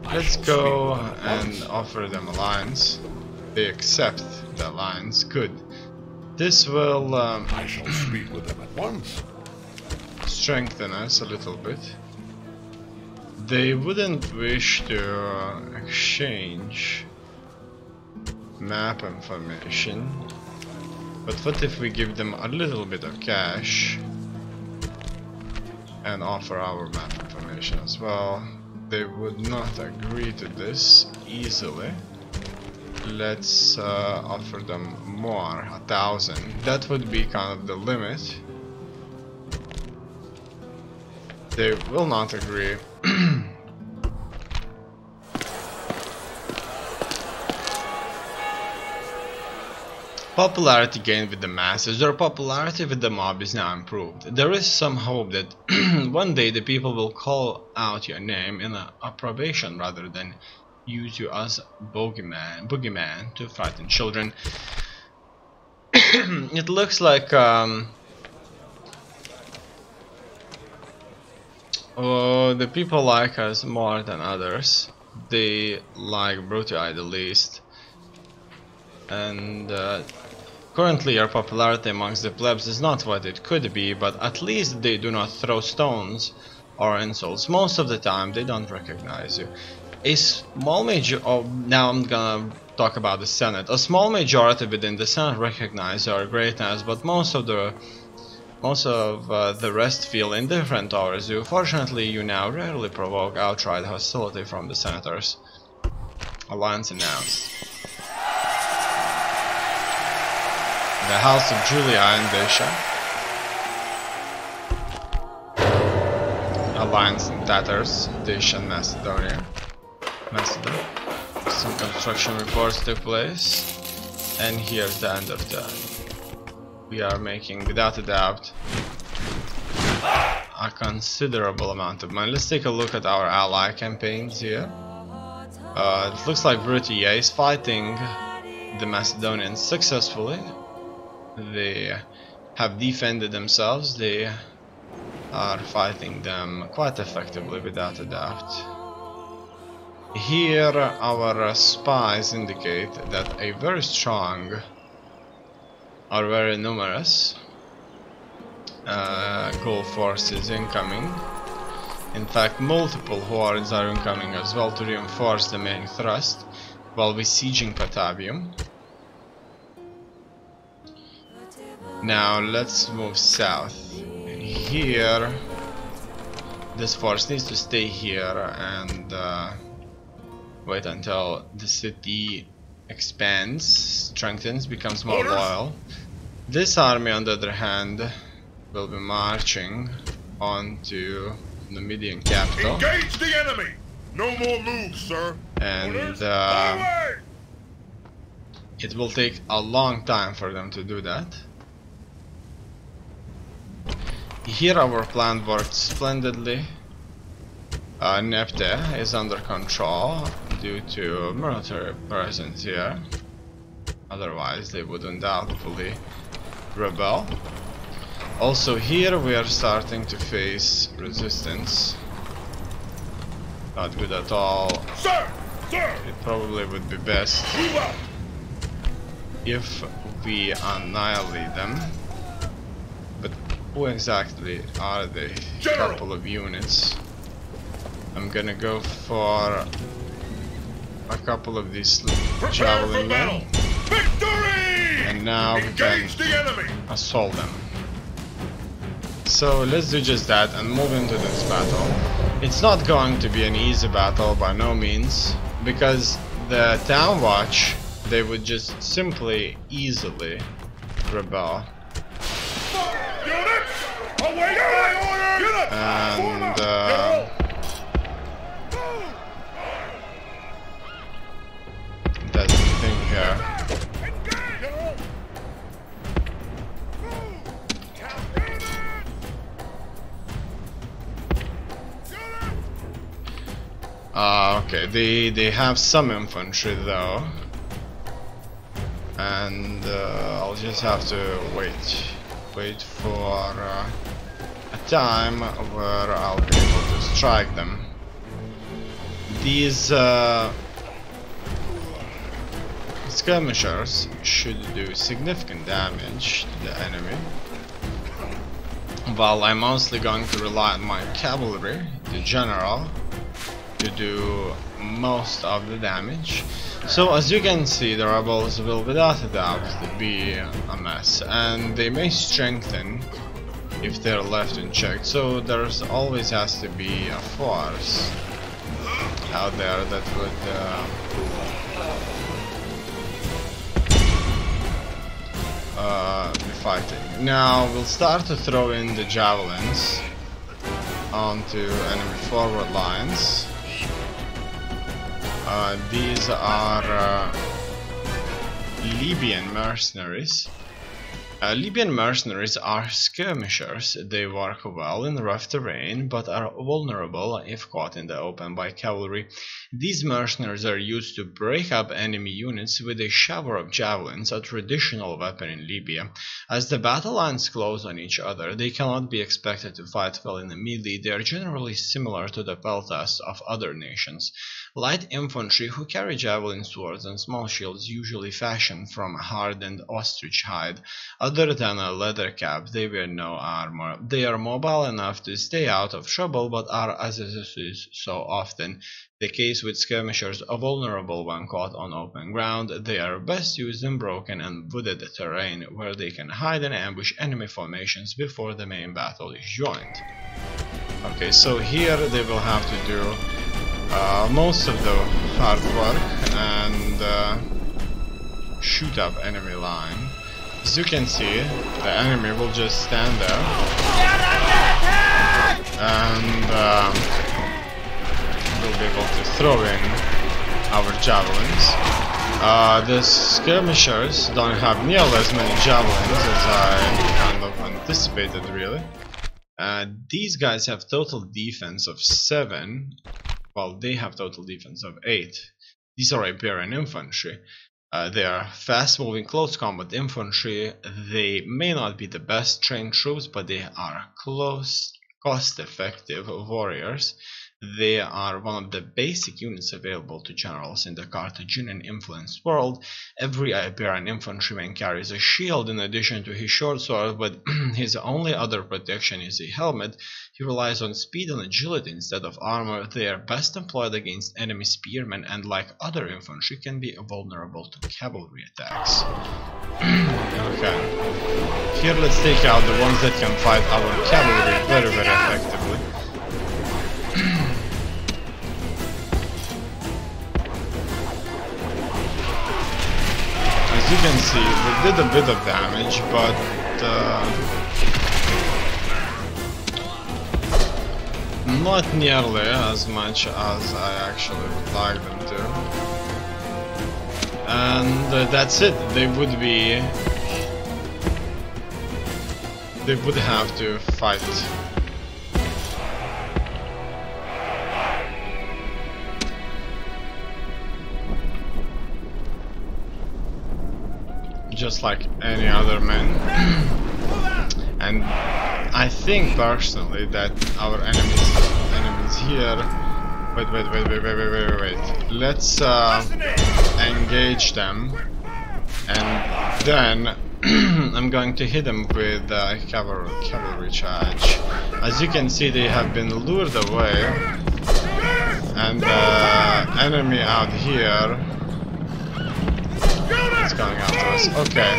A: Let's go and offer them alliance. They accept the alliance. Good. This will
B: I shall speak with them at once.
A: strengthen us a little bit. They wouldn't wish to exchange map information, but what if we give them a little bit of cash and offer our map information as well? They would not agree to this easily. Let's offer them more, 1,000. That would be kind of the limit. They will not agree. Popularity gained with the masses. Their popularity with the mob is now improved. There is some hope that one day the people will call out your name in approbation rather than use you as boogeyman to frighten children. It looks like the people like us more than others. They like Brutii the least. And currently our popularity amongst the plebs is not what it could be, but at least they do not throw stones or insults. Most of the time they don't recognize you. A small now I'm gonna talk about the Senate. A small majority within the Senate recognize our greatness, but most of the rest feel indifferent towards you. Fortunately, you now rarely provoke outright hostility from the senators. Alliance announced. The House of Julia and Dacia. Alliance in tatters, Dacia and Macedonia. Macedon. Some construction reports took place. And here's the end of that. We are making, without a doubt, a considerable amount of money. Let's take a look at our ally campaigns here. It looks like Brutii is fighting the Macedonians successfully. They have defended themselves. They are fighting them quite effectively, without a doubt. Here our spies indicate that a very strong are very numerous Gulf forces incoming. In fact, multiple hordes are incoming as well to reinforce the main thrust while besieging Patavium. Now let's move south. And here, this force needs to stay here and wait until the city expands, strengthens, becomes more loyal. This army, on the other hand, will be marching on to the Median capital.
B: Engage the enemy! No more moves, sir.
A: And it will take a long time for them to do that. Here our plan worked splendidly. Nepte is under control due to military presence here. Otherwise they would undoubtedly rebel. Also here we are starting to face resistance. Not good at all.
B: Sir! Sir!
A: It probably would be best if we annihilate them. But who exactly are they? A couple of units. I'm gonna go for a couple of these javelin men.
B: Victory!
A: And now we can assault them. So let's do just that and move into this battle. It's not going to be an easy battle by no means, because the town watch, they would just simply easily rebel. And that's the thing here. Okay, they have some infantry though, and I'll just have to wait for a time where I'll be able to strike them. These skirmishers should do significant damage to the enemy, while I'm mostly going to rely on my cavalry, the general, to do most of the damage. So as you can see, the rebels will without a doubt be a mess, and they may strengthen if they're left unchecked. So there's always has to be a force out there that would be fighting. Now we'll start to throw in the javelins onto enemy forward lines. These are Libyan mercenaries. Libyan mercenaries are skirmishers. They work well in rough terrain, but are vulnerable if caught in the open by cavalry. These mercenaries are used to break up enemy units with a shower of javelins, a traditional weapon in Libya. As the battle lines close on each other, they cannot be expected to fight well in the melee. They are generally similar to the peltas of other nations. Light infantry who carry javelin swords and small shields, usually fashioned from hardened ostrich hide. Other than a leather cap, they wear no armor. They are mobile enough to stay out of trouble, but are, as is so often the case with skirmishers, vulnerable when caught on open ground. They are best used in broken and wooded terrain, where they can hide and ambush enemy formations before the main battle is joined. Okay, so here they will have to do most of the hard work and shoot up enemy line. As you can see, the enemy will just stand there and we'll be able to throw in our javelins. The skirmishers don't have nearly as many javelins as I kind of anticipated, really. These guys have total defense of 7, while they have total defense of 8. These are Iberian infantry. They are fast-moving close combat infantry. They may not be the best trained troops, but they are close, cost-effective warriors. They are one of the basic units available to generals in the Carthaginian influenced world. Every Iberian infantryman carries a shield in addition to his short sword, but his only other protection is a helmet. He relies on speed and agility instead of armor. They are best employed against enemy spearmen and, like other infantry, can be vulnerable to cavalry attacks. Okay. Here let's take out the ones that can fight our cavalry very effectively. As you can see, we did a bit of damage, but not nearly as much as I actually would like them to. And that's it. They would have to fight. Just like any other man. And I think personally that our enemies here. Wait. Let's engage them, and then I'm going to hit them with cavalry charge. As you can see, they have been lured away, and the enemy out here is going after us. Okay,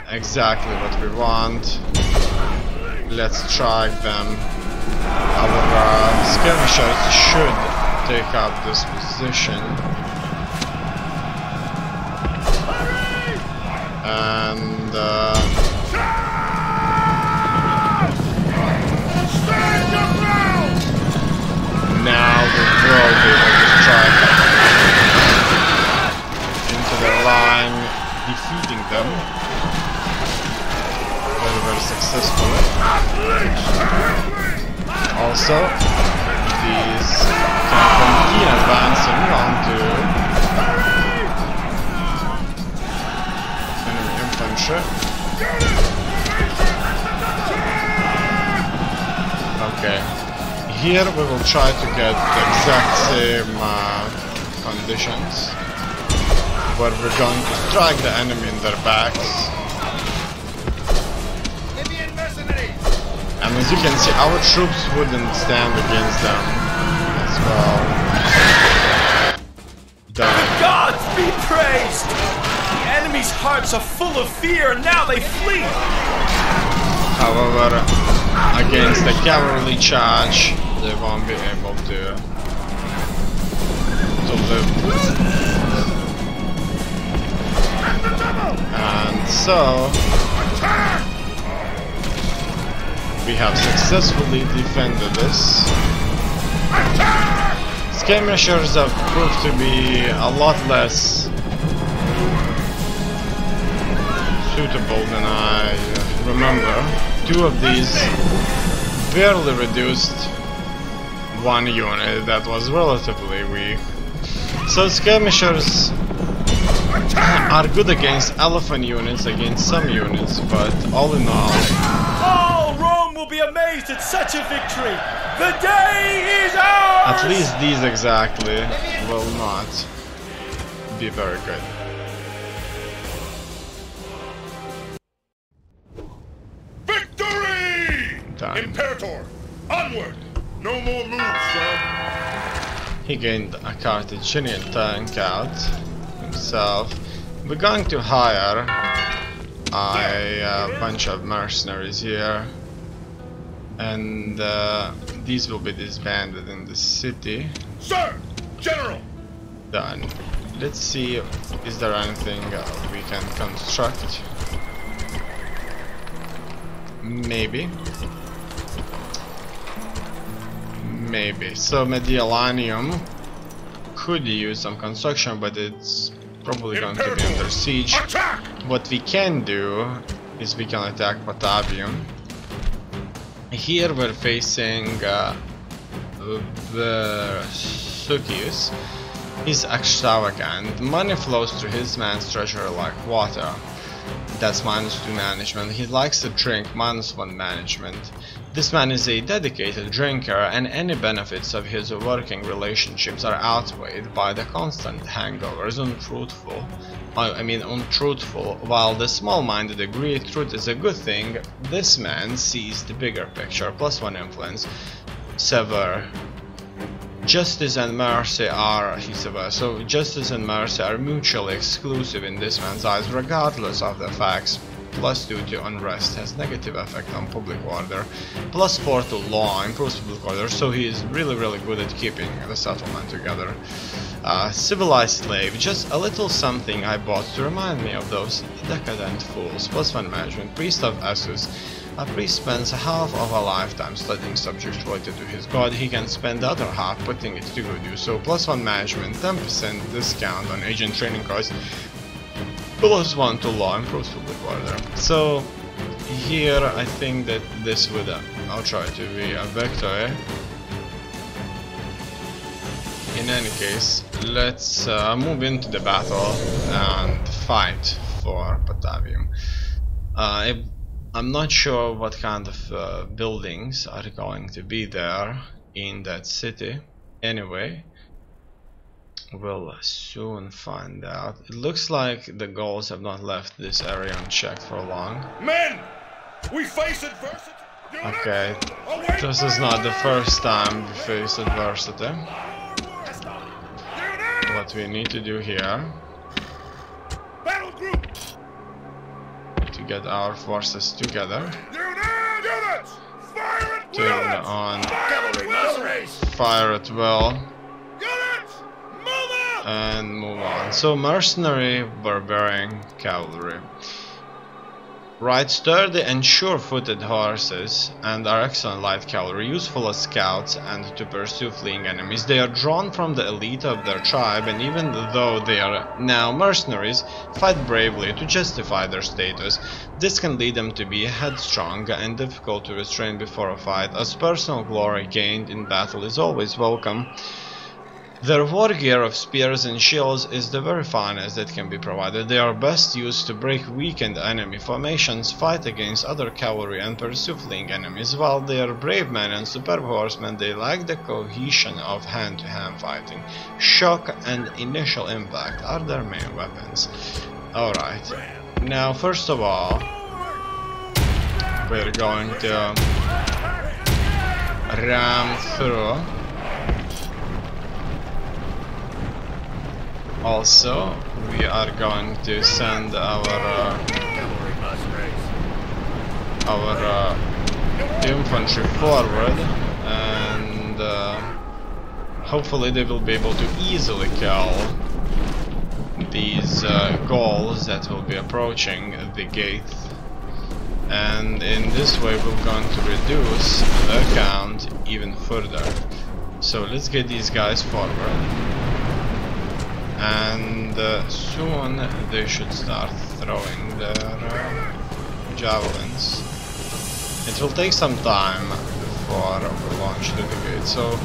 A: exactly what we want. Let's track them. Our skirmishers should take up this position. And now we will be able to strike into the line, defeating them very successfully. Also, these can continue advancing onto enemy infantry. Okay, here we will try to get the exact same conditions, where we're going to strike the enemy in their backs. And as you can see, our troops wouldn't stand against them as well.
C: The gods be praised! The enemy's hearts are full of fear, and now they flee!
A: However, against the cavalry charge, they won't be able to live. And so we have successfully defended this. Skirmishers have proved to be a lot less suitable than I remember. Two of these barely reduced one unit that was relatively weak. So skirmishers are good against elephant units, against some units, but all in all,
C: will be amazed at such a victory. The day is ours!
A: At least these exactly will not be very good.
B: Victory!
A: Done.
B: Imperator, onward! No more moves, sir.
A: He gained a Carthaginian tank out himself. We're going to hire a bunch of mercenaries here. And these will be disbanded in the city.
B: Sir! General!
A: Done. Let's see, is there anything we can construct? Maybe. So Mediolanum could use some construction, but it's probably going to be under siege.
B: Attack!
A: What we can do is we can attack Patavium. Here we're facing Vesuvius. He's extravagant. Money flows through his man's treasury like water. That's -2 management. He likes to drink, -1 management. This man is a dedicated drinker, and any benefits of his working relationships are outweighed by the constant hangovers. Untruthful. While the small-minded agree truth is a good thing, this man sees the bigger picture. +1 influence. Sever. Justice and mercy are, so justice and mercy are mutually exclusive in this man's eyes, regardless of the facts. +2 to unrest has negative effect on public order. +4 to law improves public order, so he is really good at keeping the settlement together. Civilized slave, just a little something I bought to remind me of those decadent fools. +1 management. Priest of Asus. A priest spends half of a lifetime studying subjects related to his god. He can spend the other half putting it to good use. So +1 management, 10% discount on agent training costs. +1 to law improves public order. So here I think that this would I'll try to be a victory. In any case, let's move into the battle and fight for Batavium. I'm not sure what kind of buildings are going to be there in that city. Anyway, we'll soon find out. It looks like the Gauls have not left this area unchecked for long.
B: Men, we face adversity.
A: Okay, this is not the first time we face adversity. What we need to do here
B: Battle group.
A: to get our forces together.
B: Units, fire at
A: Turn on
B: Cavalry must race.
A: fire at will
B: Units, move out.
A: and move on. So mercenary, barbarian, cavalry. Ride sturdy and sure-footed horses and are excellent light cavalry, useful as scouts and to pursue fleeing enemies. They are drawn from the elite of their tribe, and even though they are now mercenaries, fight bravely to justify their status. This can lead them to be headstrong and difficult to restrain before a fight, as personal glory gained in battle is always welcome. Their war gear of spears and shields is the very finest that can be provided. They are best used to break weakened enemy formations, fight against other cavalry and pursue fleeing enemies. While they are brave men and superb horsemen, they lack the cohesion of hand-to-hand fighting. Shock and initial impact are their main weapons. Alright, now first of all, we're going to ram through. Also, we are going to send our infantry forward, and hopefully they will be able to easily kill these Gauls that will be approaching the gate. And in this way we're going to reduce the count even further. So let's get these guys forward. And soon they should start throwing their javelins. It will take some time before we launch through the gate, so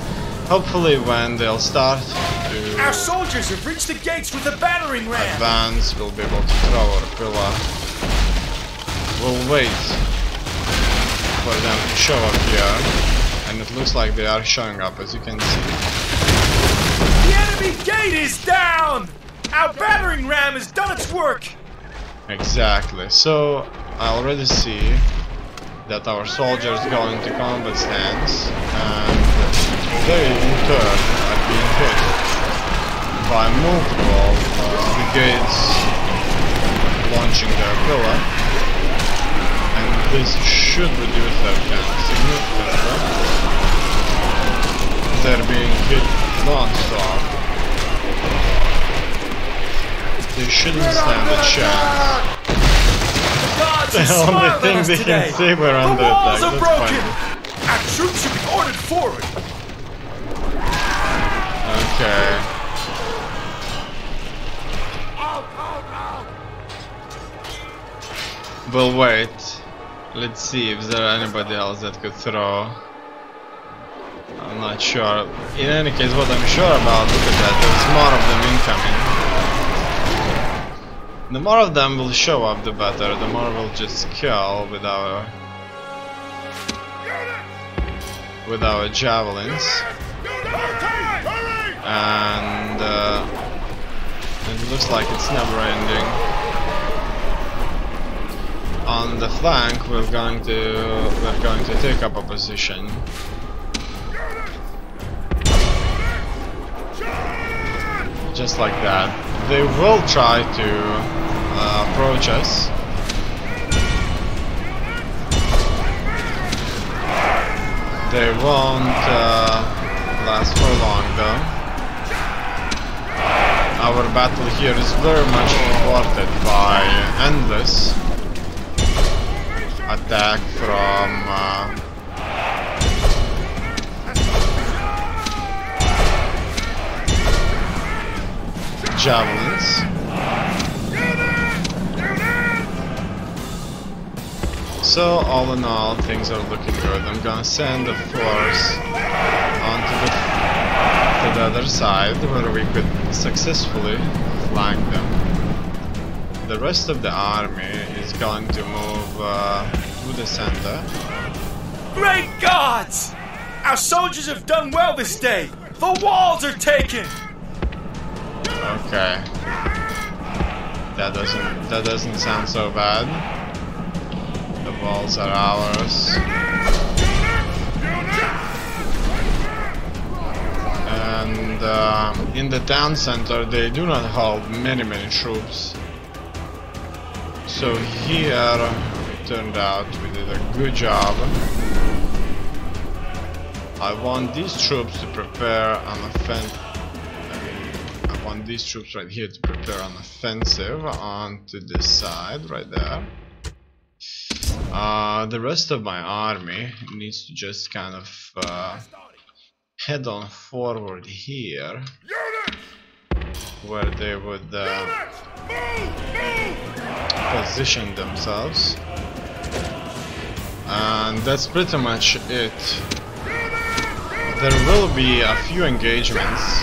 A: hopefully when they'll start to
C: Our soldiers have reached the gates with a battering ram.
A: advance, we'll be able to throw our pillar. We'll wait for them to show up here, and it looks like they are showing up, as you can see.
C: The enemy gate is down! Our battering ram has done its work!
A: Exactly, so I already see that our soldiers go into combat stance, and they in turn are being hit by multiple brigades launching their pillar, and this should reduce their count significantly. They're being hit non-stop. They shouldn't stand a chance. The only thing they can say we're under attack.
C: The walls are
A: broken.
C: Our troops should be ordered forward.
A: Okay. We'll wait. Let's see if there anybody else that could throw. I'm not sure. In any case, what I'm sure about, look at that, there's more of them incoming. The more of them will show up, the better. The more we'll just kill with our with our javelins, and it looks like it's never ending. On the flank, we're going to take up a position. Just like that. They will try to approach us. They won't last for long though. Our battle here is very much supported by endless attack from javelins. So all in all, things are looking good. I'm gonna send the force onto the other side where we could successfully flank them. The rest of the army is going to move to the center.
C: Great gods! Our soldiers have done well this day. The walls are taken.
A: Okay. That doesn't sound so bad. The walls are ours. And in the town center they do not hold many troops. So here it turned out we did a good job. I want these troops to prepare an offensive. I want these troops right here to prepare an offensive onto this side right there. The rest of my army needs to just kind of head on forward here, where they would position themselves, and that's pretty much it. There will be a few engagements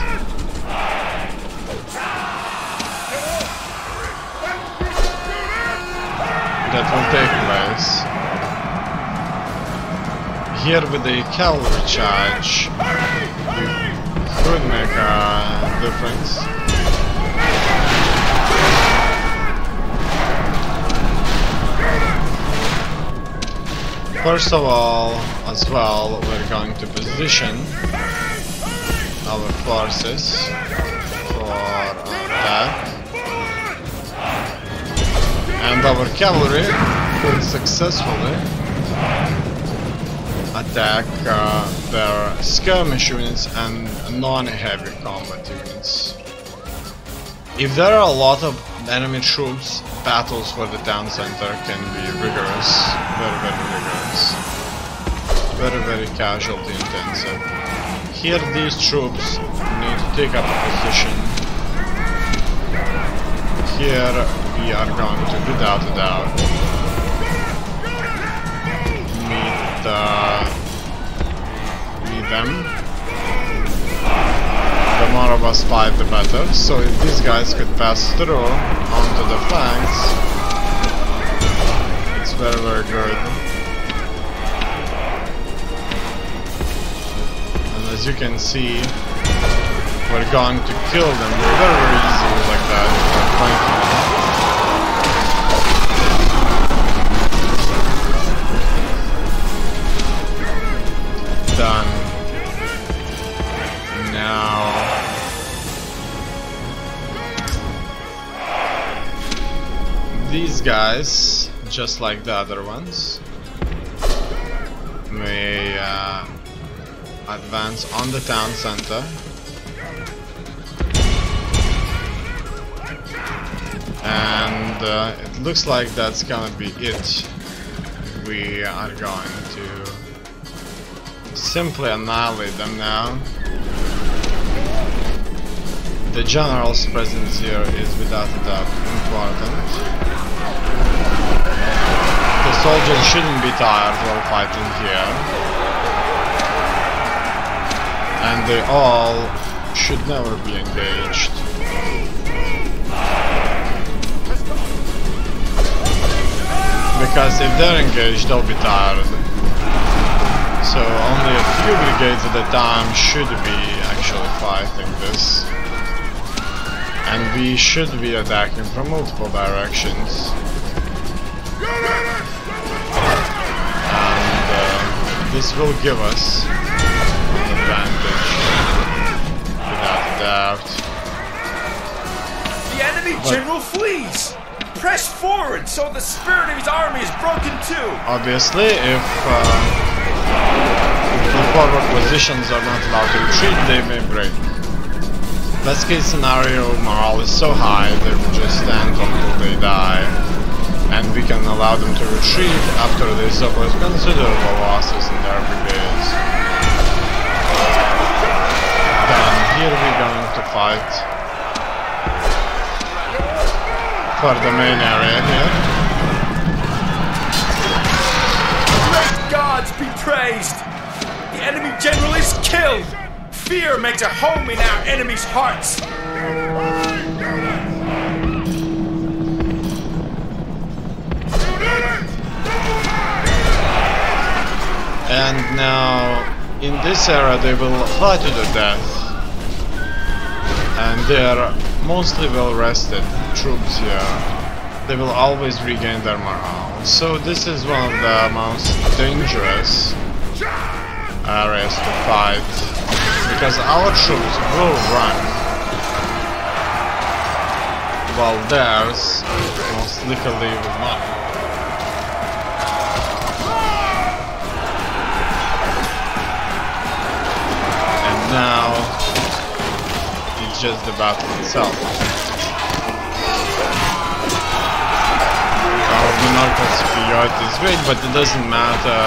A: that will take place. Here with the cavalry charge, we could make a difference. First of all, as well, we're going to position our forces for attack. And our cavalry could successfully attack their skirmish units and non-heavy combat units. If there are a lot of enemy troops, battles for the town center can be rigorous, very rigorous, very casualty intensive. Here these troops need to take up a position. Here we are going to, without a doubt, meet them. The more of us fight, the better. So if these guys could pass through onto the flanks, it's very good. And as you can see, we're going to kill them very easily like that if we're flanking them. Done. Now these guys, just like the other ones, may advance on the town center. And it looks like that's gonna be it. We are going to simply annihilate them now. The general's presence here is without a doubt important. The soldiers shouldn't be tired while fighting here. And they all should never be engaged. Because if they're engaged, they'll be tired. So only a few brigades at a time should be actually fighting this. And we should be attacking from multiple directions. And this will give us an advantage, without a doubt.
C: The enemy general flees! Press forward so the spirit of his army is broken too!
A: Obviously, if the forward positions are not allowed to retreat, they may break. Best case scenario, morale is so high they will just stand until they die. And we can allow them to retreat after they suffer considerable losses in their brigades. Then here we're going to fight for the main area here.
C: Great gods be praised! The enemy general is killed! Fear makes a home in our enemies' hearts!
A: And now, in this era, they will fight to the death. And they are mostly well rested troops here. They will always regain their morale. So this is one of the most dangerous areas to fight, because our troops will run while theirs most likely will not. And now it's just the battle itself. Our numerical superiority is great, but it doesn't matter,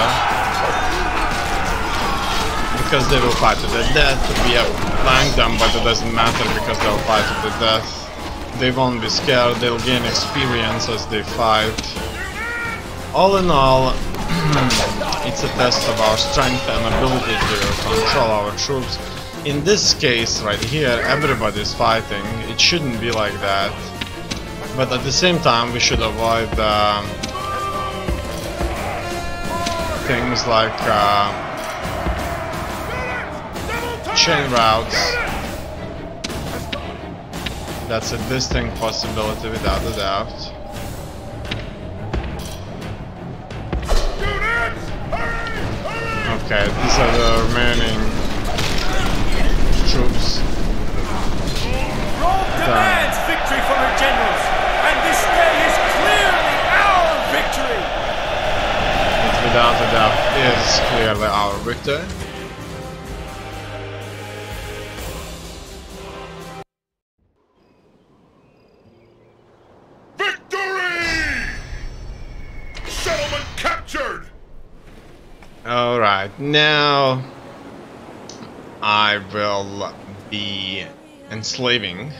A: because they will fight to the death. We have flanked them, but it doesn't matter because they'll fight to the death. They won't be scared, they'll gain experience as they fight. All in all, it's a test of our strength and ability to control our troops. In this case right here, everybody's fighting. It shouldn't be like that. But at the same time, we should avoid things like chain routes. That's a distinct possibility without a doubt. Okay, these are the remaining troops.
C: Rome demands victory from her generals, and this day is clearly our victory!
A: It without a doubt is clearly our victory. Alright, now I will be enslaving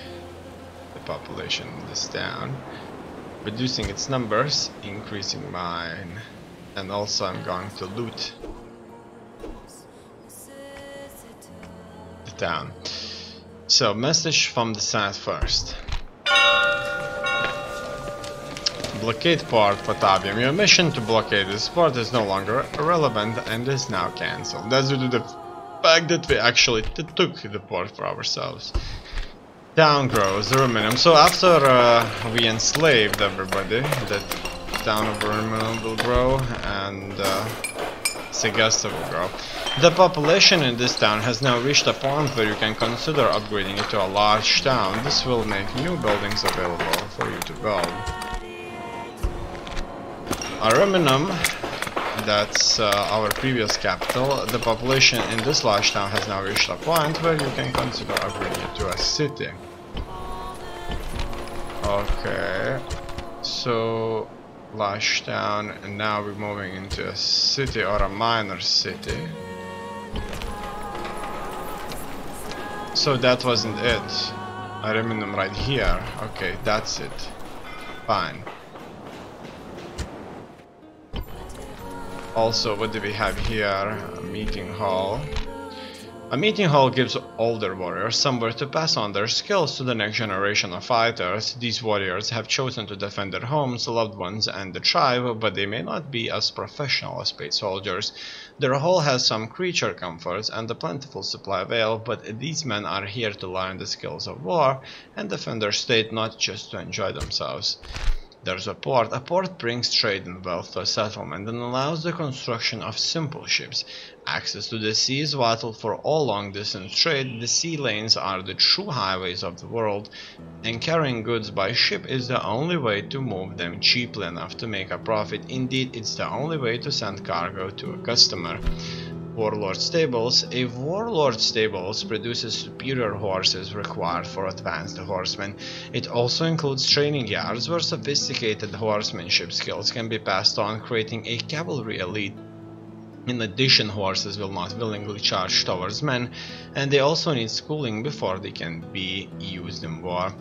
A: the population in this town, reducing its numbers, increasing mine, and also I'm going to loot the town. So, message from the Senate first. Blockade port Patavium. Your mission to blockade this port is no longer relevant and is now cancelled. That's due to the fact that we actually took the port for ourselves. Town grows, Ruminum. So after we enslaved everybody, the town of Ruminum will grow and Segesta will grow. The population in this town has now reached a point where you can consider upgrading it to a large town. This will make new buildings available for you to build. Aruminum, that's our previous capital. The population in this large town has now reached a point where you can consider upgrading it to a city. Okay, so large town, and now we're moving into a city or a minor city. So that wasn't it. Aluminum right here. Okay, that's it. Fine. Also, what do we have here? A meeting hall. A meeting hall gives older warriors somewhere to pass on their skills to the next generation of fighters. These warriors have chosen to defend their homes, loved ones, and the tribe, but they may not be as professional as paid soldiers. Their hall has some creature comforts and a plentiful supply of ale, but these men are here to learn the skills of war and defend their state, not just to enjoy themselves. There's a port. A port brings trade and wealth to a settlement and allows the construction of simple ships. Access to the sea is vital for all long-distance trade. The sea lanes are the true highways of the world, and carrying goods by ship is the only way to move them cheaply enough to make a profit. Indeed, it's the only way to send cargo to a customer. Warlord Stables. A Warlord Stables produces superior horses required for advanced horsemen. It also includes training yards where sophisticated horsemanship skills can be passed on, creating a cavalry elite. In addition, horses will not willingly charge towards men, and they also need schooling before they can be used in war.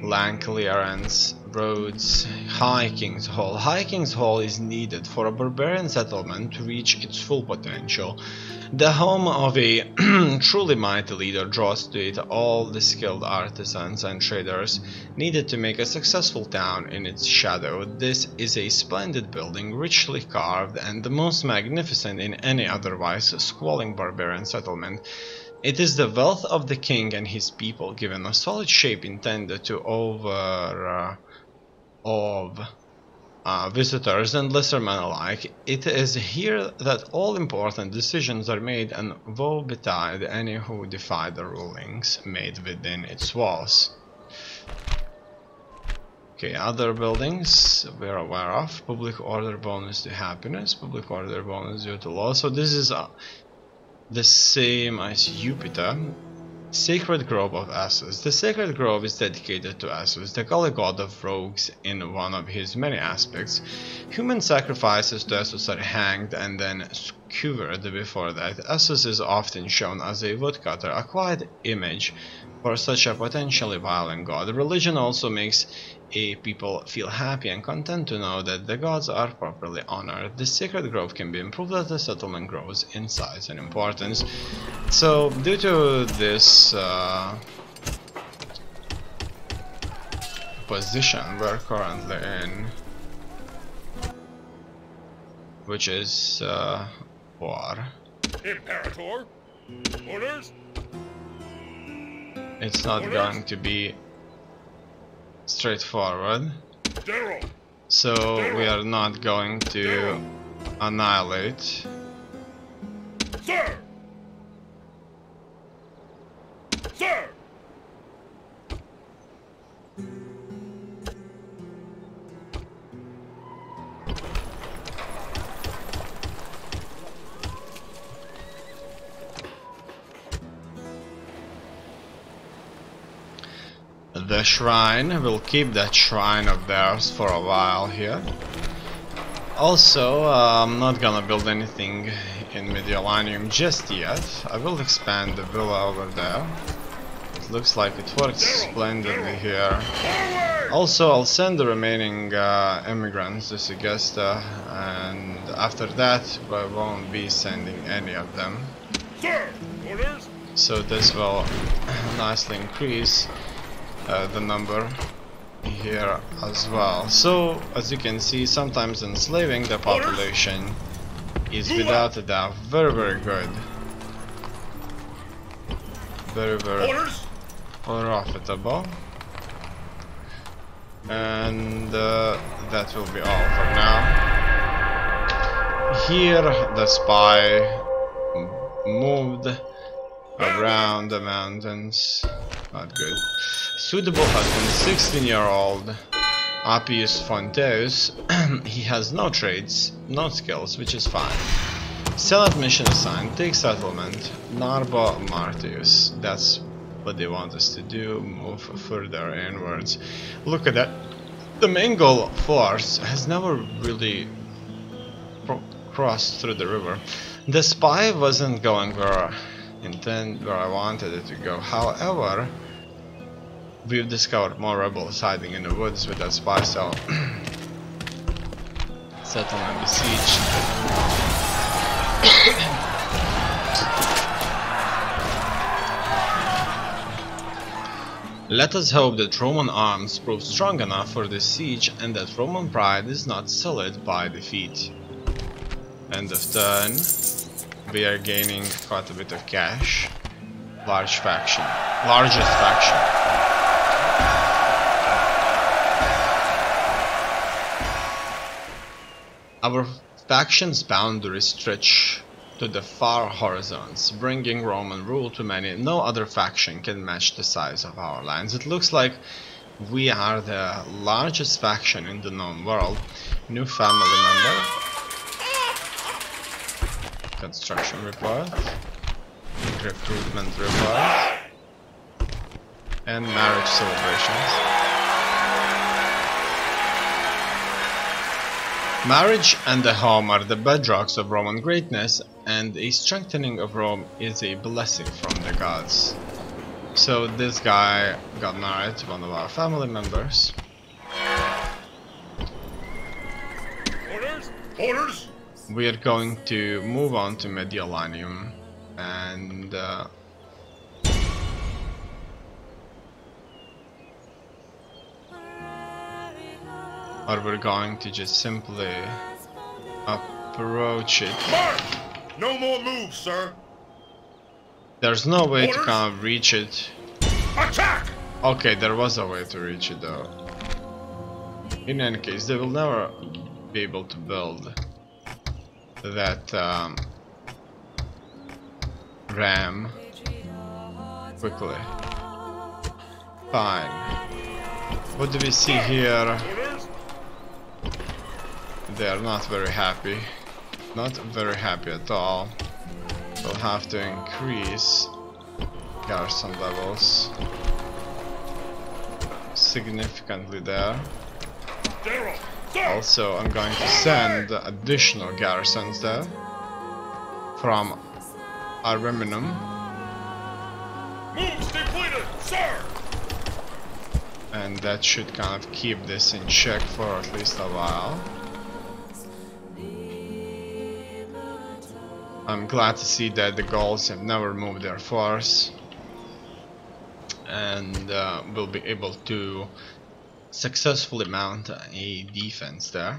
A: Land clearance, roads, High King's Hall. High King's Hall is needed for a barbarian settlement to reach its full potential. The home of a truly mighty leader draws to it all the skilled artisans and traders needed to make a successful town in its shadow. This is a splendid building, richly carved, and the most magnificent in any otherwise squalling barbarian settlement. It is the wealth of the king and his people given a solid shape intended to overawe visitors and lesser men alike. It is here that all important decisions are made, and woe betide any who defy the rulings made within its walls. Okay, other buildings we're aware of. Public order bonus to happiness, public order bonus due to law. So this is the same as Jupiter. Sacred Grove of Assus. The Sacred Grove is dedicated to Assus, the gully god of rogues in one of his many aspects. Human sacrifices to Assus are hanged and then skewered before that. Assus is often shown as a woodcutter, a quiet image for such a potentially violent god. Religion also makes a people feel happy and content to know that the gods are properly honored. The Sacred Grove can be improved as the settlement grows in size and importance. So, due to this position we're currently in, which is war,
B: Imperator. Orders.
A: it's not going to be straightforward.
B: General.
A: So we are not going to annihilate.
B: Sir. Sir.
A: The shrine, we'll keep that shrine of theirs for a while here. Also, I'm not gonna build anything in Mediolanum just yet. I will expand the villa over there. It looks like it works splendidly here. Also, I'll send the remaining immigrants to Segesta, and after that I won't be sending any of them.
B: Sir. Orders.
A: So this will nicely increase the number here as well. So as you can see, sometimes enslaving the population is without a doubt very good, very profitable, and that will be all for now. Here the spy moved around the mountains. Not good. Suitable husband, 16-year-old Appius Fonteus. He has no trades, no skills, which is fine. Senate mission assigned, take settlement, Narbo Martius. That's what they want us to do, move further inwards. Look at that. The Mongol force has never really crossed through the river. The spy wasn't going where I wanted it to go. However, we've discovered more rebels hiding in the woods with that spy cell. Settlement besieged. Let us hope that Roman arms prove strong enough for this siege and that Roman pride is not sullied by defeat. End of turn. We are gaining quite a bit of cash. Largest faction. Our faction's boundaries stretch to the far horizons, bringing Roman rule to many. No other faction can match the size of our lands. It looks like we are the largest faction in the known world. New family member. Construction report. Recruitment report. And marriage celebrations. Marriage and the home are the bedrocks of Roman greatness, and a strengthening of Rome is a blessing from the gods. So this guy got married to one of our family members.
B: Orders! Orders!
A: We are going to move on to Mediolanum, and or we're going to just simply approach it.
B: March! No more moves, sir.
A: There's no way to
B: Orders?
A: kind of reach it.
B: Attack!
A: Okay, there was a way to reach it though. In any case, they will never be able to build that ram quickly. Fine. What do we see here?
B: Orders!
A: They are not very happy. Not very happy at all. We'll have to increase garrison levels significantly there.
B: General! Sir!
A: Also, I'm going to send additional garrisons there from Ariminum.
B: Moves depleted, sir!
A: And that should kind of keep this in check for at least a while. I'm glad to see that the Gauls have never moved their force and will be able to successfully mount a defense there.